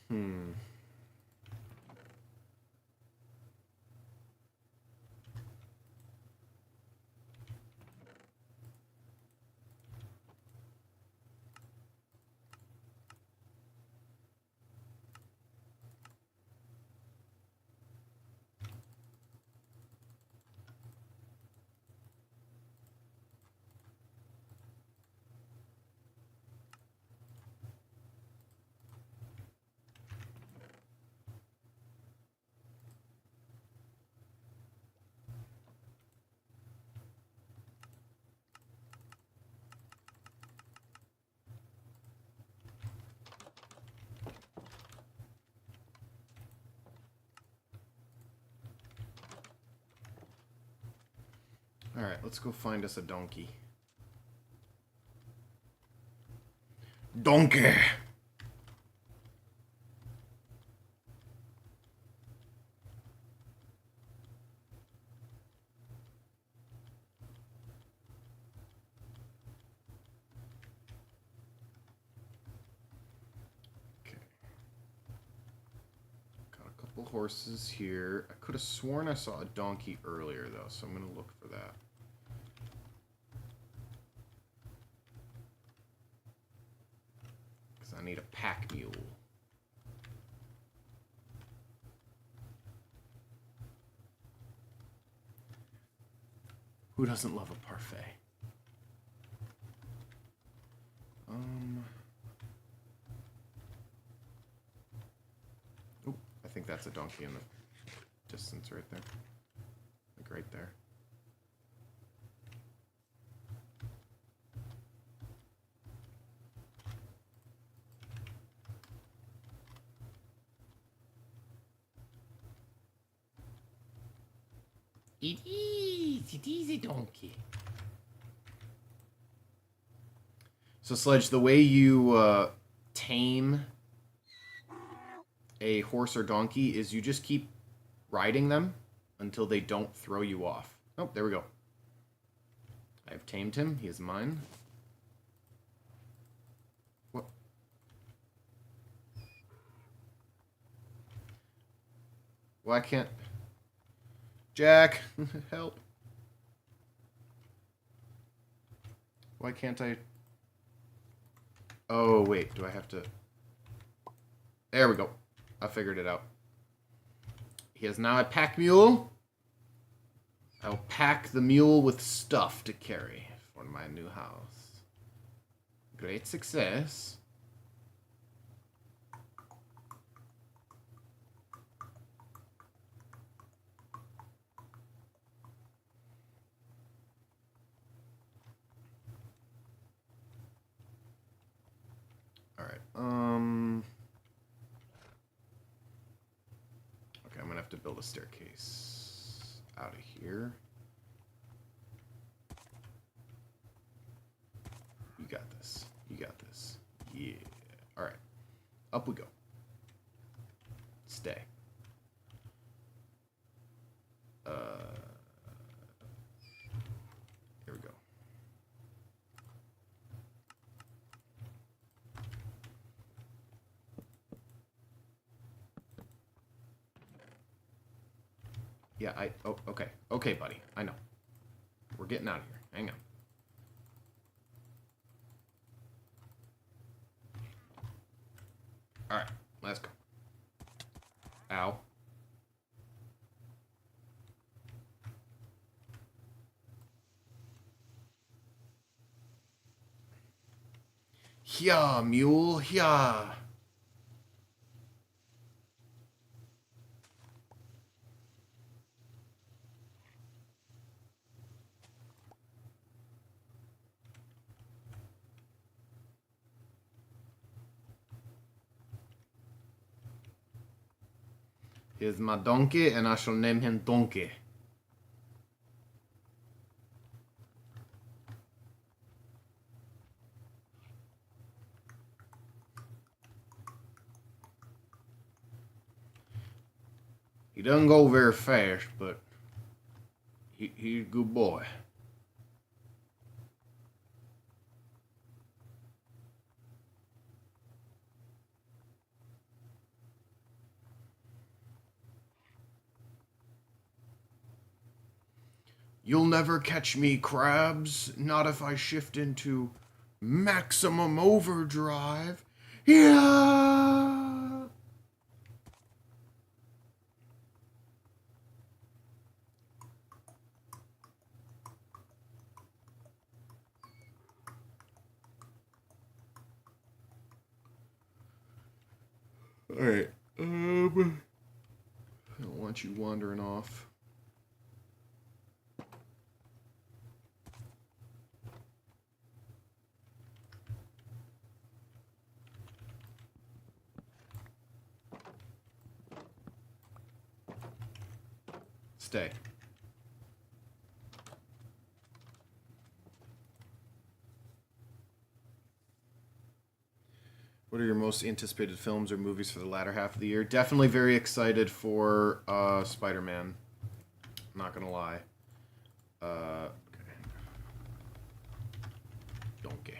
Hmm. Alright, let's go find us a donkey. Donkey! Okay. Got a couple horses here. I could have sworn I saw a donkey earlier, though, so I'm going to look for that. Because I need a pack mule. Who doesn't love a parfait? Oh, I think that's a donkey in the distance right there. Like right there. It is a donkey. So, Sledge, the way you tame a horse or donkey is you just keep riding them until they don't throw you off. Oh, there we go. I have tamed him. He is mine. What? Why can't... Jack, help. Why can't I... Oh, wait. Do I have to... There we go. I figured it out. He is now a pack mule. I'll pack the mule with stuff to carry for my new house. Great success. Alright, okay, I'm gonna have to build a staircase out of here. You got this. You got this. Yeah. Alright. Up we go. Stay. Here we go. Yeah, oh, okay. Okay, buddy. I know. We're getting out of here. Hang on. Alright, let's go. Ow. Yeah, mule, yeah. Here's my donkey, and I shall name him Donkey. He doesn't go very fast, but he's a good boy. You'll never catch me, crabs. Not if I shift into maximum overdrive. Yeah. Alright. I don't want you wandering off. Stay. What are your most anticipated films or movies for the latter half of the year? Definitely very excited for Spider-Man. Not gonna lie. Okay. Donkey.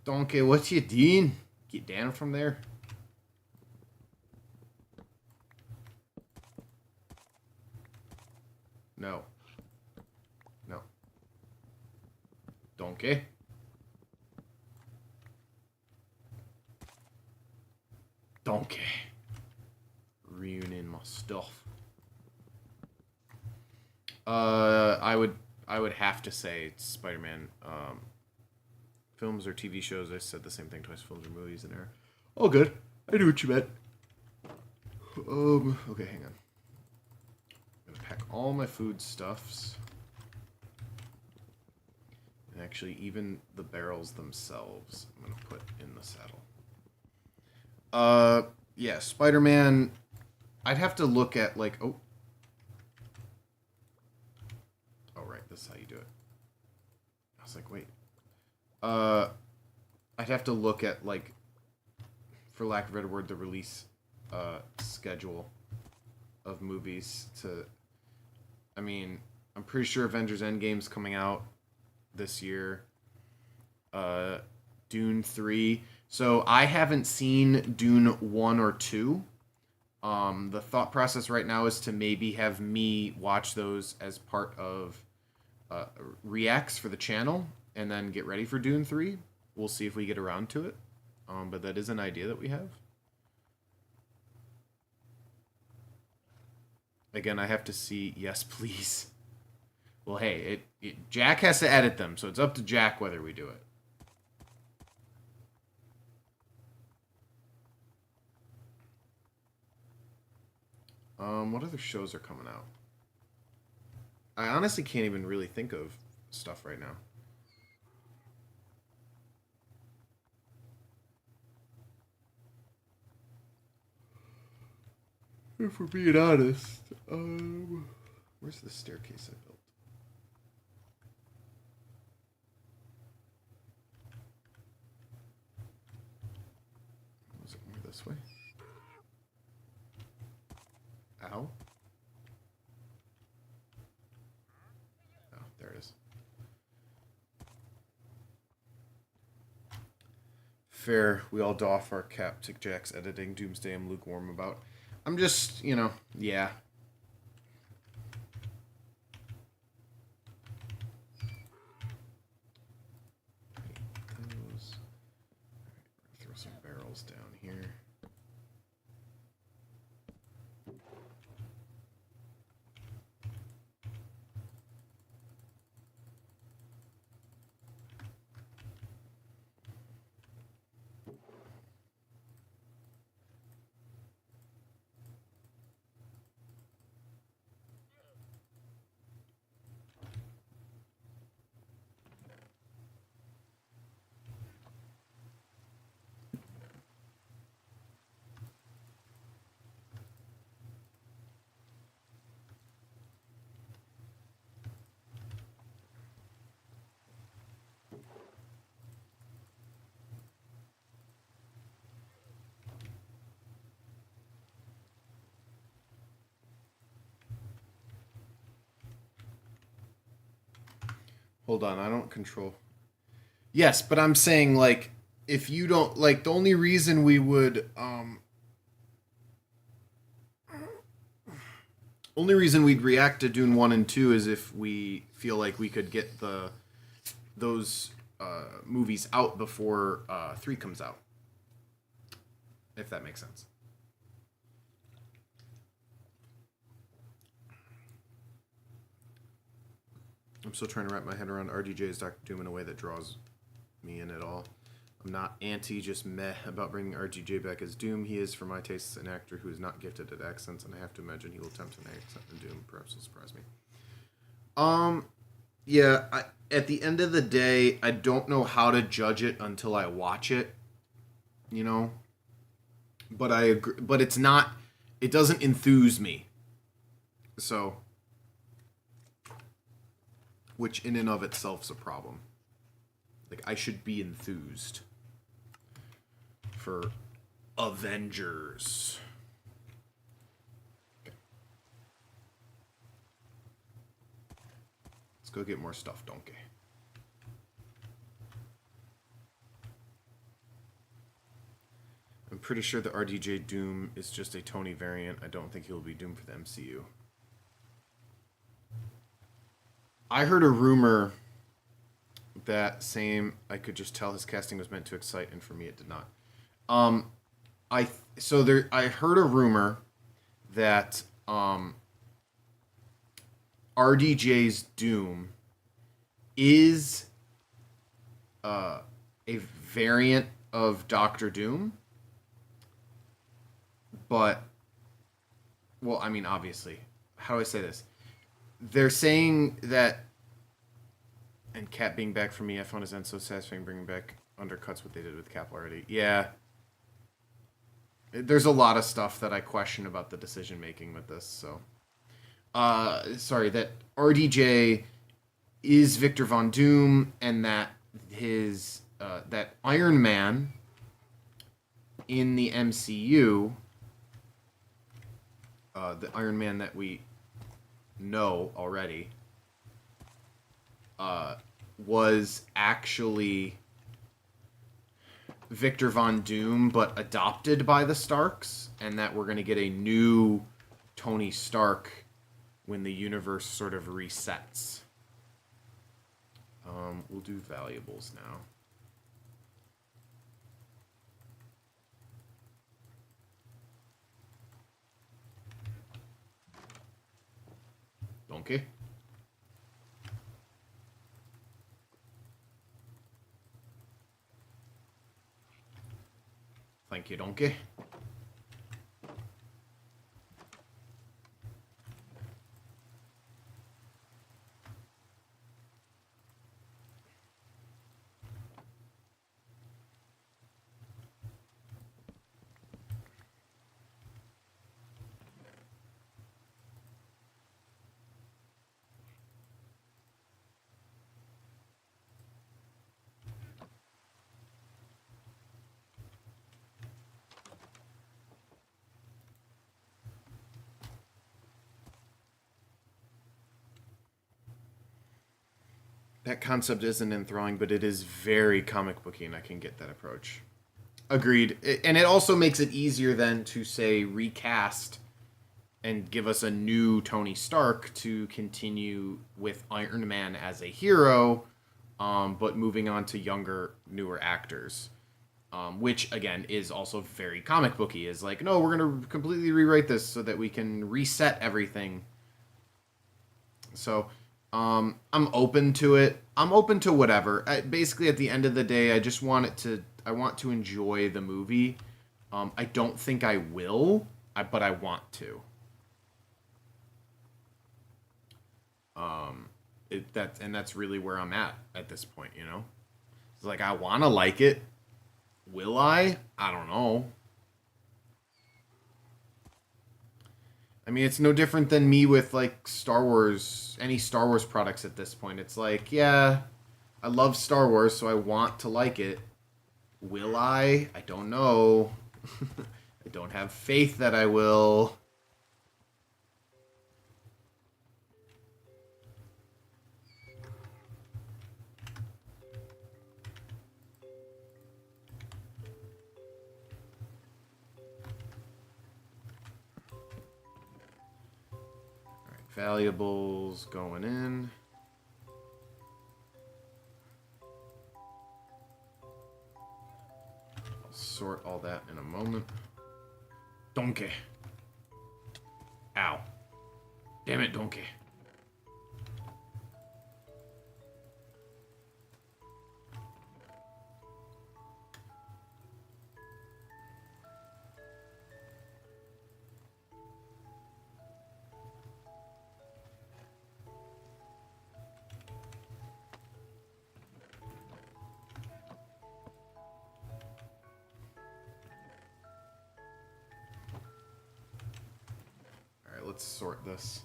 Donkey, what you doing? Get down from there. No. No. Donkey. Donkey. Ruining my stuff. I would have to say it's Spider-Man. Films or TV shows, I said the same thing twice. Films or movies in there. All good. I knew what you meant. Okay, hang on. I'm gonna pack all my foodstuffs. And actually, even the barrels themselves, I'm gonna put in the saddle. Yeah, Spider-Man. I'd have to look at, like, oh, right, this is how you do it. I was like, wait. Uh, I'd have to look at, like, for lack of a better word, the release schedule of movies to. I mean, I'm pretty sure Avengers Endgame's coming out this year. Dune 3. So I haven't seen Dune 1 or 2. The thought process right now is to maybe have me watch those as part of reacts for the channel and then get ready for Dune 3. We'll see if we get around to it. But that is an idea that we have. Again, I have to see. Yes, please. Well, hey, Jack has to edit them, so it's up to Jack whether we do it. What other shows are coming out? I honestly can't even really think of stuff right now. If we're being honest, where's the staircase I built? Was it more this way? Ow. Oh, there it is. Fair. We all doff our cap to Jack's editing. Doomsday I'm lukewarm about. I'm just, yeah. Those. Throw some barrels down here. Hold on, I don't control. Yes, but I'm saying, like, if you don't, like, the only reason we would only reason we'd react to Dune 1 and 2 is if we feel like we could get those movies out before 3 comes out. If that makes sense. I'm still trying to wrap my head around RDJ's Doctor Doom in a way that draws me in at all. I'm not anti, just meh about bringing RDJ back as Doom. He is, for my tastes, an actor who is not gifted at accents, and I have to imagine he will attempt an accent in Doom. Perhaps will surprise me. Yeah. At the end of the day, I don't know how to judge it until I watch it. But I agree. But it's not. It doesn't enthuse me. So. Which in and of itself is a problem. Like, I should be enthused for Avengers. Okay. Let's go get more stuff, donkey. I'm pretty sure the RDJ Doom is just a Tony variant. I don't think he'll be Doom for the MCU. I heard a rumor that I could just tell his casting was meant to excite, and for me it did not. I heard a rumor that RDJ's Doom is a variant of Doctor Doom, but well, I mean, obviously, how do I say this? They're saying that, and Cap being back for me, I found his end so satisfying. Bringing back undercuts what they did with Cap already. Yeah, there's a lot of stuff that I question about the decision making with this. So, sorry, that RDJ is Victor Von Doom, and that that Iron Man in the MCU, the Iron Man that we know already, was actually Victor Von Doom, but adopted by the Starks, and that we're going to get a new Tony Stark when the universe sort of resets. We'll do valuables now. Donkey. Thank you, Donkey. That concept isn't enthralling, but it is very comic booky, and I can get that approach. Agreed. And it also makes it easier then to, say, recast and give us a new Tony Stark to continue with Iron Man as a hero, but moving on to younger, newer actors. Which, again, is also very comic booky. Is like, no, we're going to completely rewrite this so that we can reset everything. So, I'm open to it. I'm open to whatever. Basically, at the end of the day, I want to enjoy the movie. I don't think I will, but I want to. That's really where I'm at this point, you know? It's like, I want to like it. Will I? I don't know. I mean, it's no different than me with, like, Star Wars, any Star Wars products at this point. It's like, yeah, I love Star Wars, so I want to like it. Will I? I don't know. I don't have faith that I will. Valuables going in. I'll sort all that in a moment. Donkey. Ow. Damn it, Donkey. Let's sort this.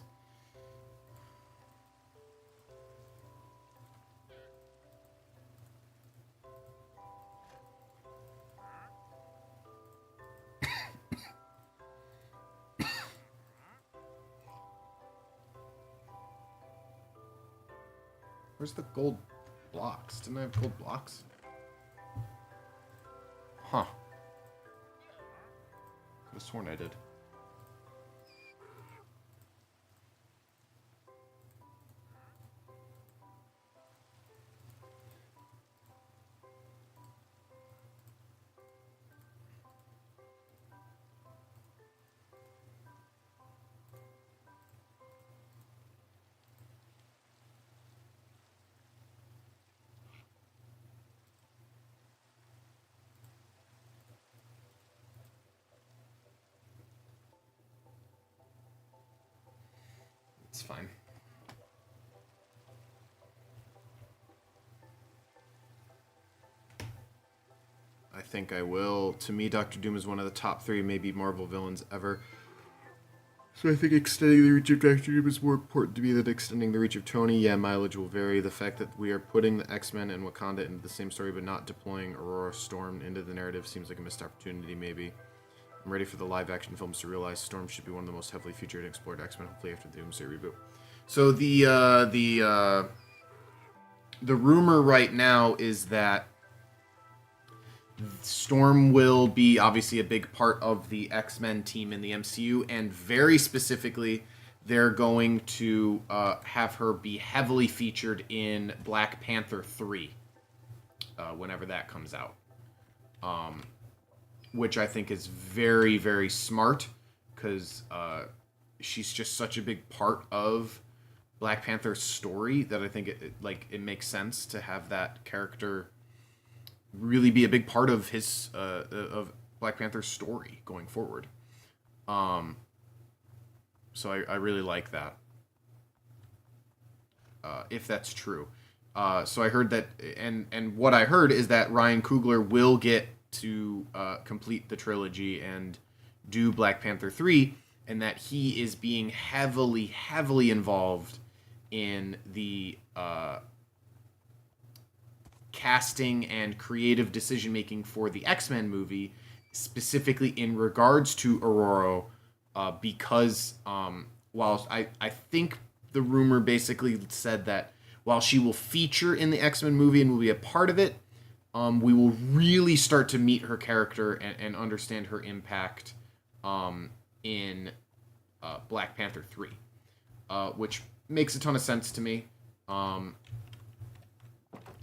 Where's the gold blocks? Didn't I have gold blocks? Huh. Could have sworn I did. It's fine. I think I will. To me, Doctor Doom is one of the top 3 maybe Marvel villains ever. So I think extending the reach of Doctor Doom is more important to me than extending the reach of Tony. Yeah, mileage will vary. The fact that we are putting the X-Men and Wakanda into the same story but not deploying Aurora Storm into the narrative seems like a missed opportunity, maybe. I'm ready for the live-action films to realize Storm should be one of the most heavily featured and explored X-Men, hopefully after the Doomsday reboot. So the rumor right now is that Storm will be obviously a big part of the X-Men team in the MCU, and very specifically, they're going to have her be heavily featured in Black Panther 3, whenever that comes out. Which I think is very, very smart, because she's just such a big part of Black Panther's story that I think it makes sense to have that character really be a big part of his of Black Panther's story going forward. So I really like that. If that's true. So I heard that, and what I heard is that Ryan Coogler will get to complete the trilogy and do Black Panther 3, and that he is being heavily, heavily involved in the casting and creative decision making for the X-Men movie, specifically in regards to Aurora, because while I think the rumor basically said that while she will feature in the X-Men movie and will be a part of it, we will really start to meet her character and understand her impact in Black Panther 3, which makes a ton of sense to me.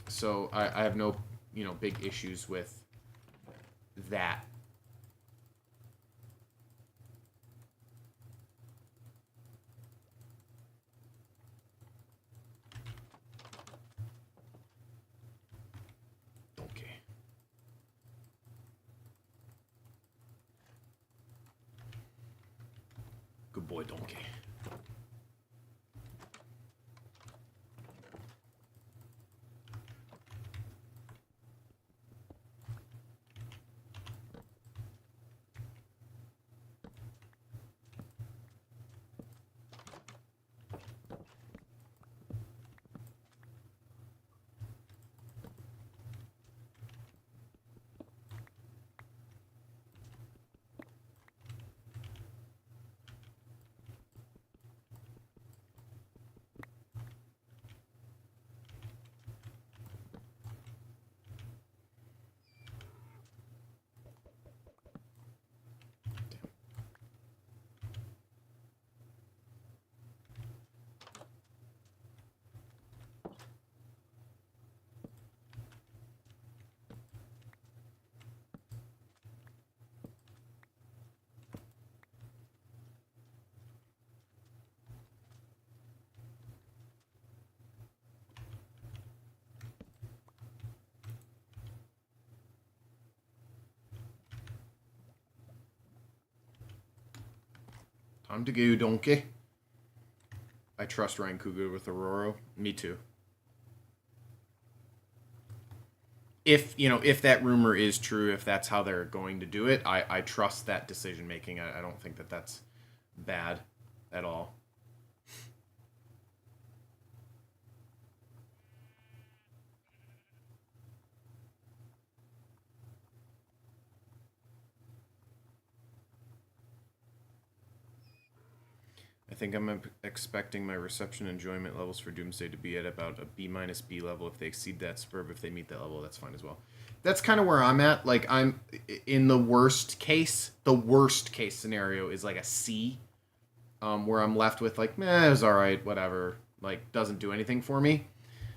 So I have no, big issues with that. Okay. Good boy, Donkey. Time to go, Donkey. I trust Ryan Coogler with Aurora. Me too. If that rumor is true, if that's how they're going to do it, I trust that decision making. I don't think that that's bad at all. I think I'm expecting my reception enjoyment levels for Doomsday to be at about a B minus B level. If they exceed that, superb. If they meet that level, that's fine as well. That's kind of where I'm at. Like, I'm in the worst case. The worst case scenario is like a C, where I'm left with like, it was all right, whatever. Like, doesn't do anything for me.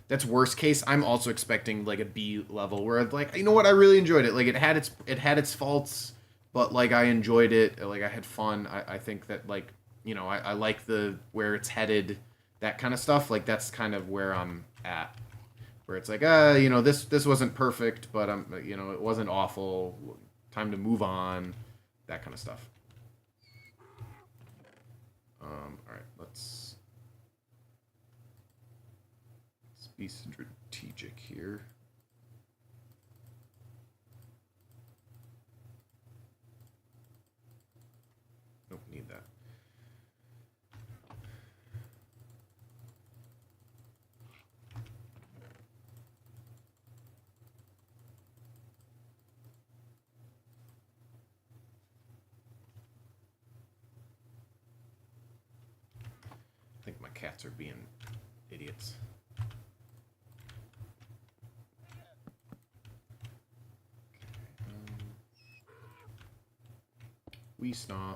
That's worst case. I'm also expecting like a B level where I'd like, you know what, I really enjoyed it. Like, it had its faults, but like I enjoyed it. Like, I had fun. I think that like, I like the where it's headed, that kind of stuff. Like, that's kind of where I'm at. Where it's like, this wasn't perfect, but it wasn't awful. Time to move on, that kind of stuff. All right, let's be strategic here. Nope, need that. cats are being idiots. We snaw.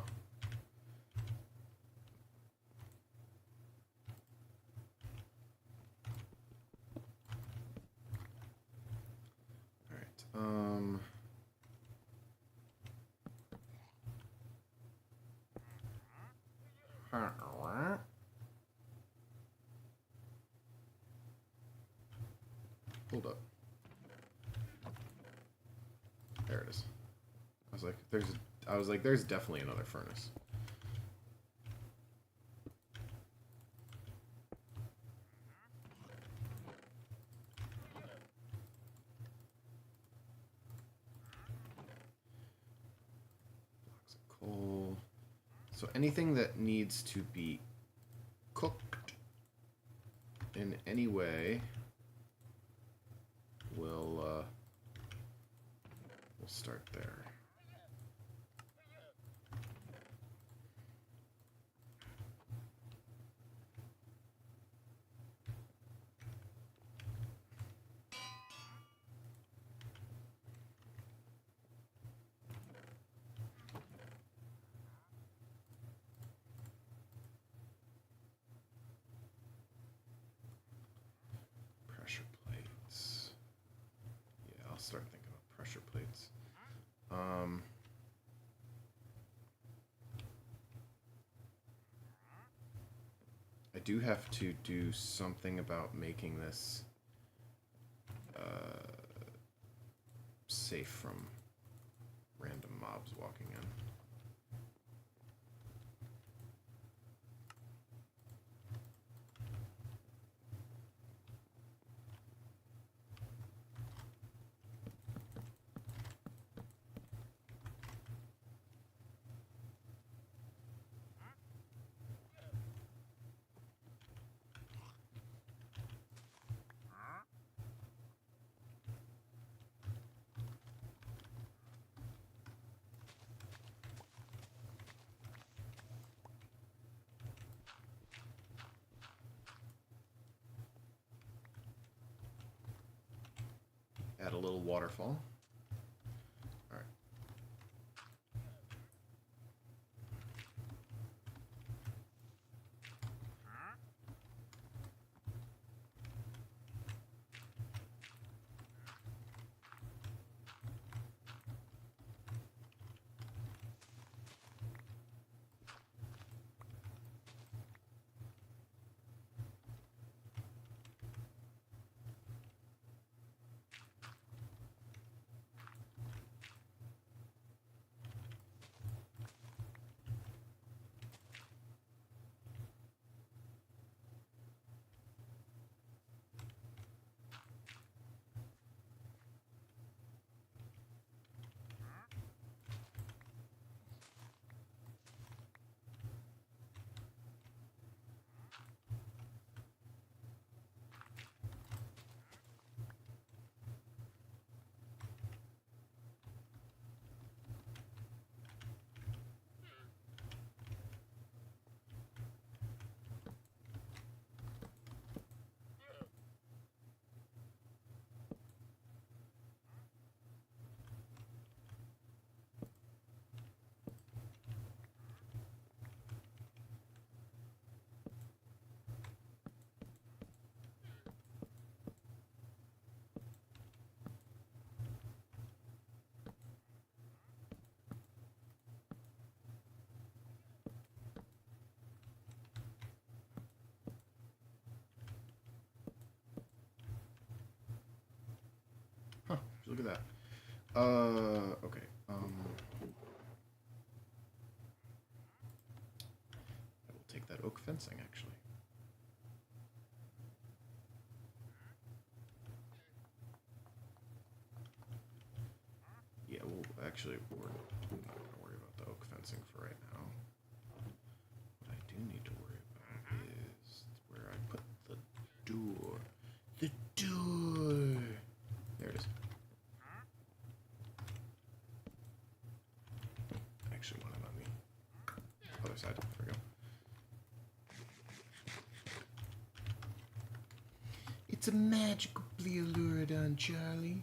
Alright, hold up. There it is. I was like, there's definitely another furnace. Blocks of coal. So anything that needs to be cooked in any way we'll start there. Pressure plates. Yeah, I'll start thinking about pressure plates. I do have to do something about making this safe from random mobs walking in. Add a little waterfall. All right. Huh, look at that. Okay. I will take that oak fencing, actually. Yeah, well, actually, we're not going to worry about the oak fencing for right now. What I do need to worry about is where I put the door. The door! There it is. Actually, one on the other side. There we go. It's a magical Bleolurodon, Charlie.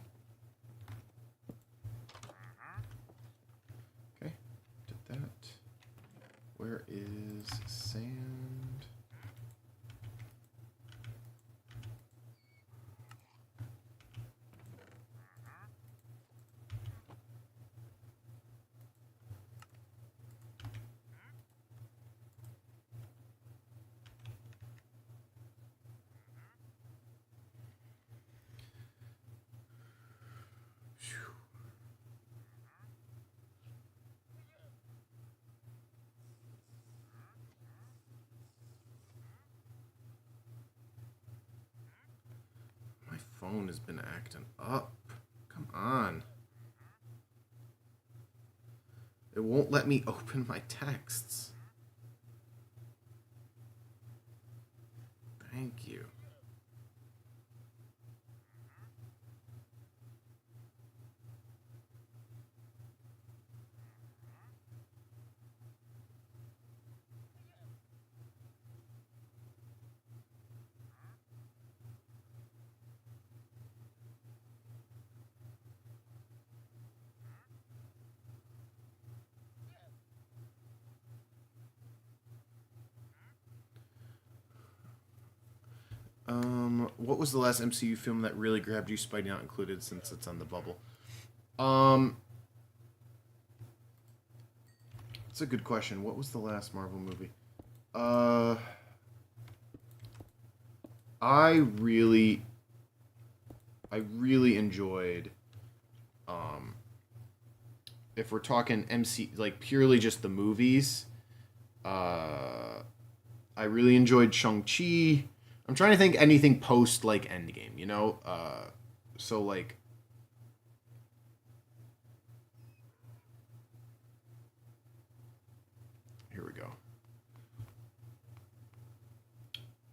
Okay, did that. Where is sand? My phone has been acting up. Come on. It won't let me open my texts. Thank you. What was the last MCU film that really grabbed you, Spidey not included, since it's on the bubble? It's a good question. What was the last Marvel movie? I really enjoyed, if we're talking like purely just the movies, I really enjoyed Shang-Chi. I'm trying to think anything post like Endgame, you know? So like here we go.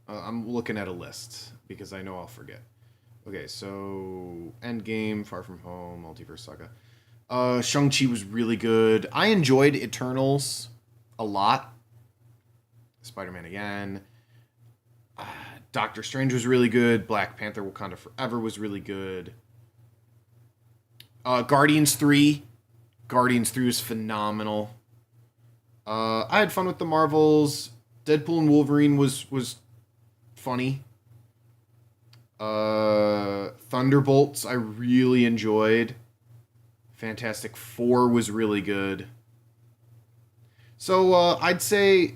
I'm looking at a list because I know I'll forget. Okay, so Endgame, Far From Home, Multiverse Saga. Shang-Chi was really good. I enjoyed Eternals a lot. Spider-Man again. Doctor Strange was really good. Black Panther Wakanda Forever was really good. Guardians 3. Guardians 3 was phenomenal. I had fun with the Marvels. Deadpool and Wolverine was funny. Thunderbolts I really enjoyed. Fantastic Four was really good. So I'd say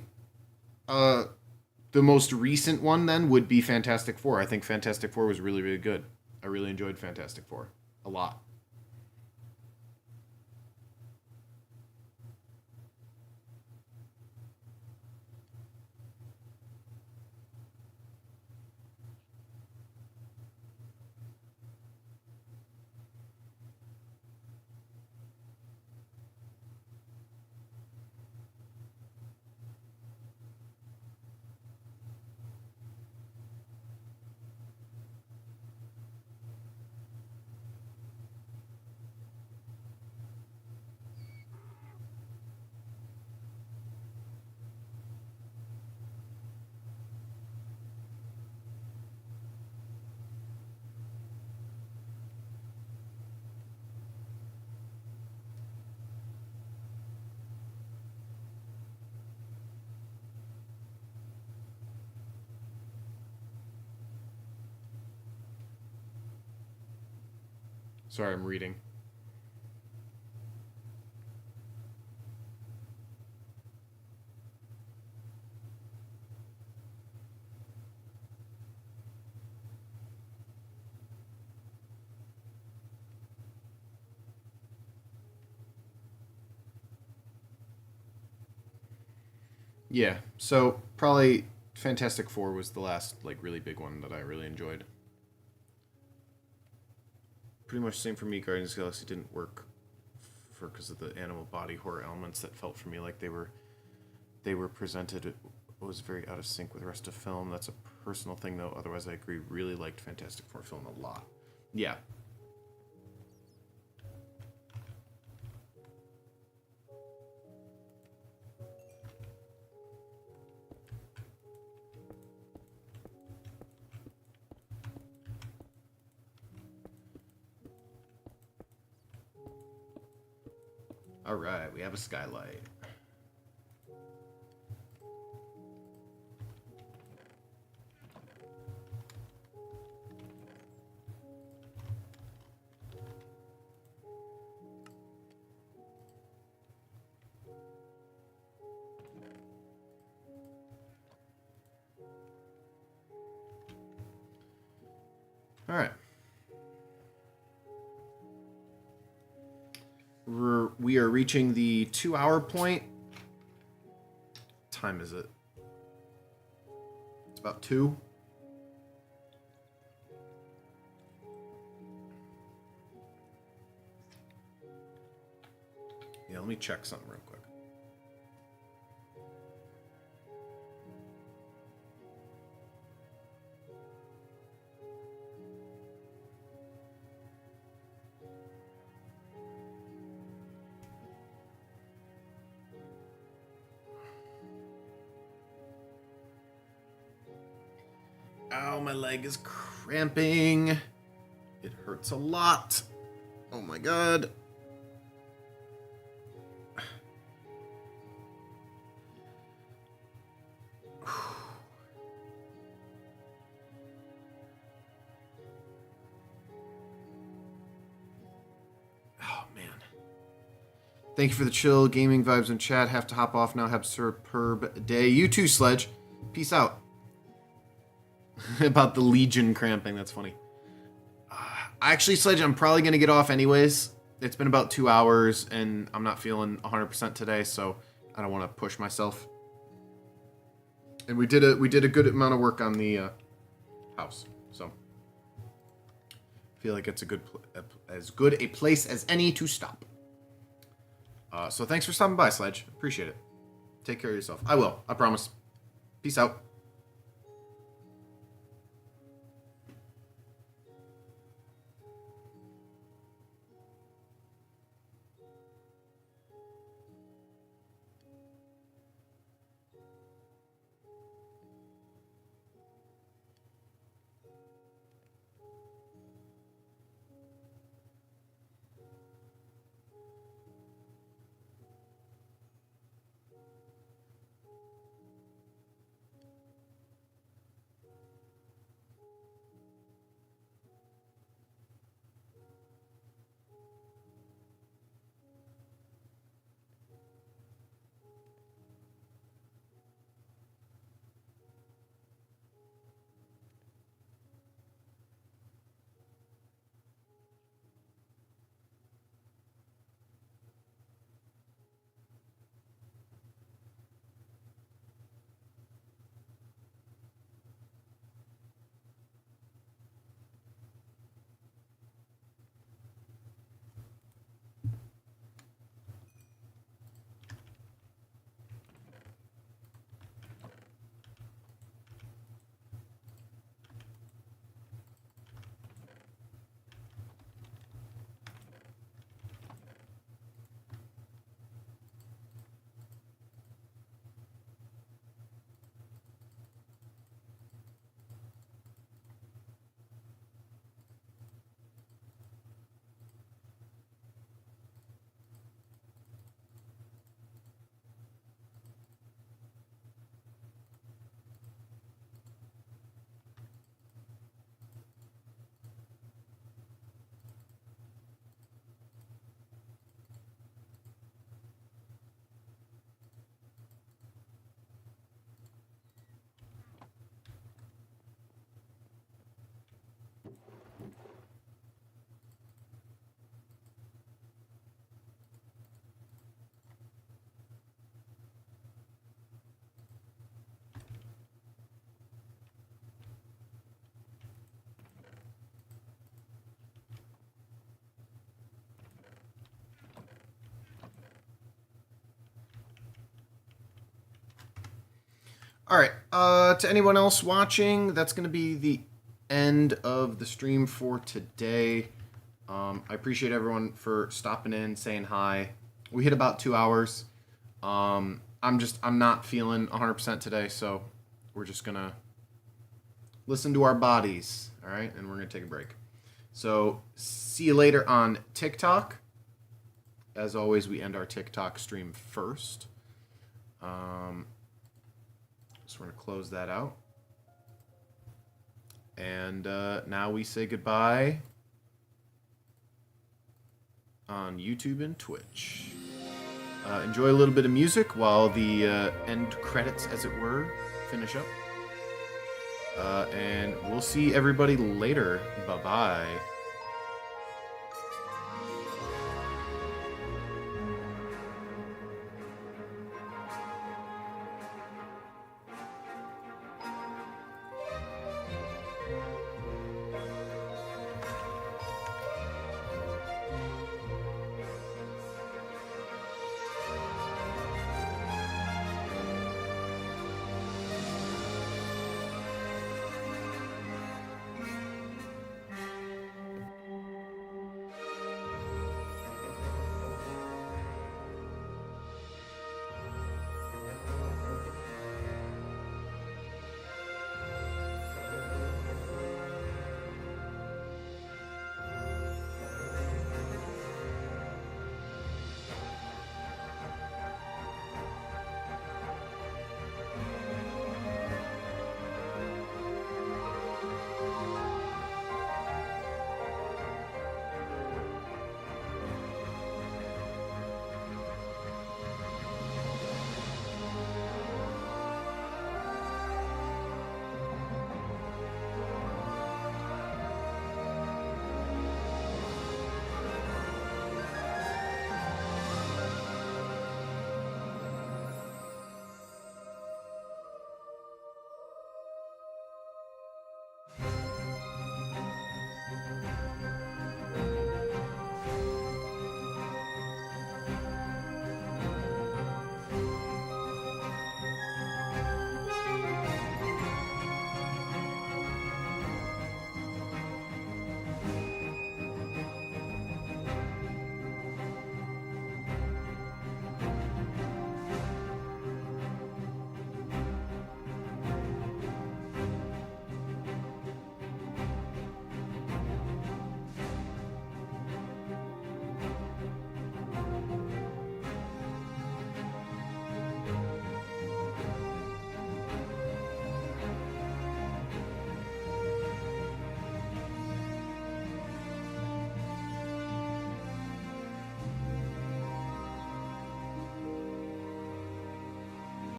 the most recent one then would be Fantastic Four. I think Fantastic Four was really, really good. I really enjoyed Fantastic Four a lot. Sorry, I'm reading. Yeah, so probably Fantastic Four was the last like really big one that I really enjoyed. Pretty much same for me. Guardians of the Galaxy didn't work for because of the animal body horror elements that felt for me like they were presented. It was very out of sync with the rest of film. That's a personal thing though. Otherwise, I agree. Really liked Fantastic Four film a lot. Yeah. All right, we have a skylight. All right. We are reaching the 2-hour point. What time is it? It's about 2. Yeah, let me check something real quick. Ow, my leg is cramping. It hurts a lot. Oh my god. Oh man. Thank you for the chill gaming vibes in chat. Have to hop off now. Have a superb day. You too, Sledge. Peace out. About the Legion cramping. That's funny. Actually, Sledge, I'm probably going to get off anyways. It's been about 2 hours, and I'm not feeling 100% today, so I don't want to push myself. And we did a good amount of work on the house, so I feel like it's as good a place as any to stop. So thanks for stopping by, Sledge. Appreciate it. Take care of yourself. I will. I promise. Peace out. All right. To anyone else watching, that's going to be the end of the stream for today. I appreciate everyone for stopping in, saying hi. We hit about 2 hours. I'm not feeling 100% today, so we're just going to listen to our bodies, all right? And we're going to take a break. So see you later on TikTok. as always, we end our TikTok stream first. So we're going to close that out. And now we say goodbye on YouTube and Twitch. Enjoy a little bit of music while the end credits, as it were, finish up. And we'll see everybody later. Bye-bye.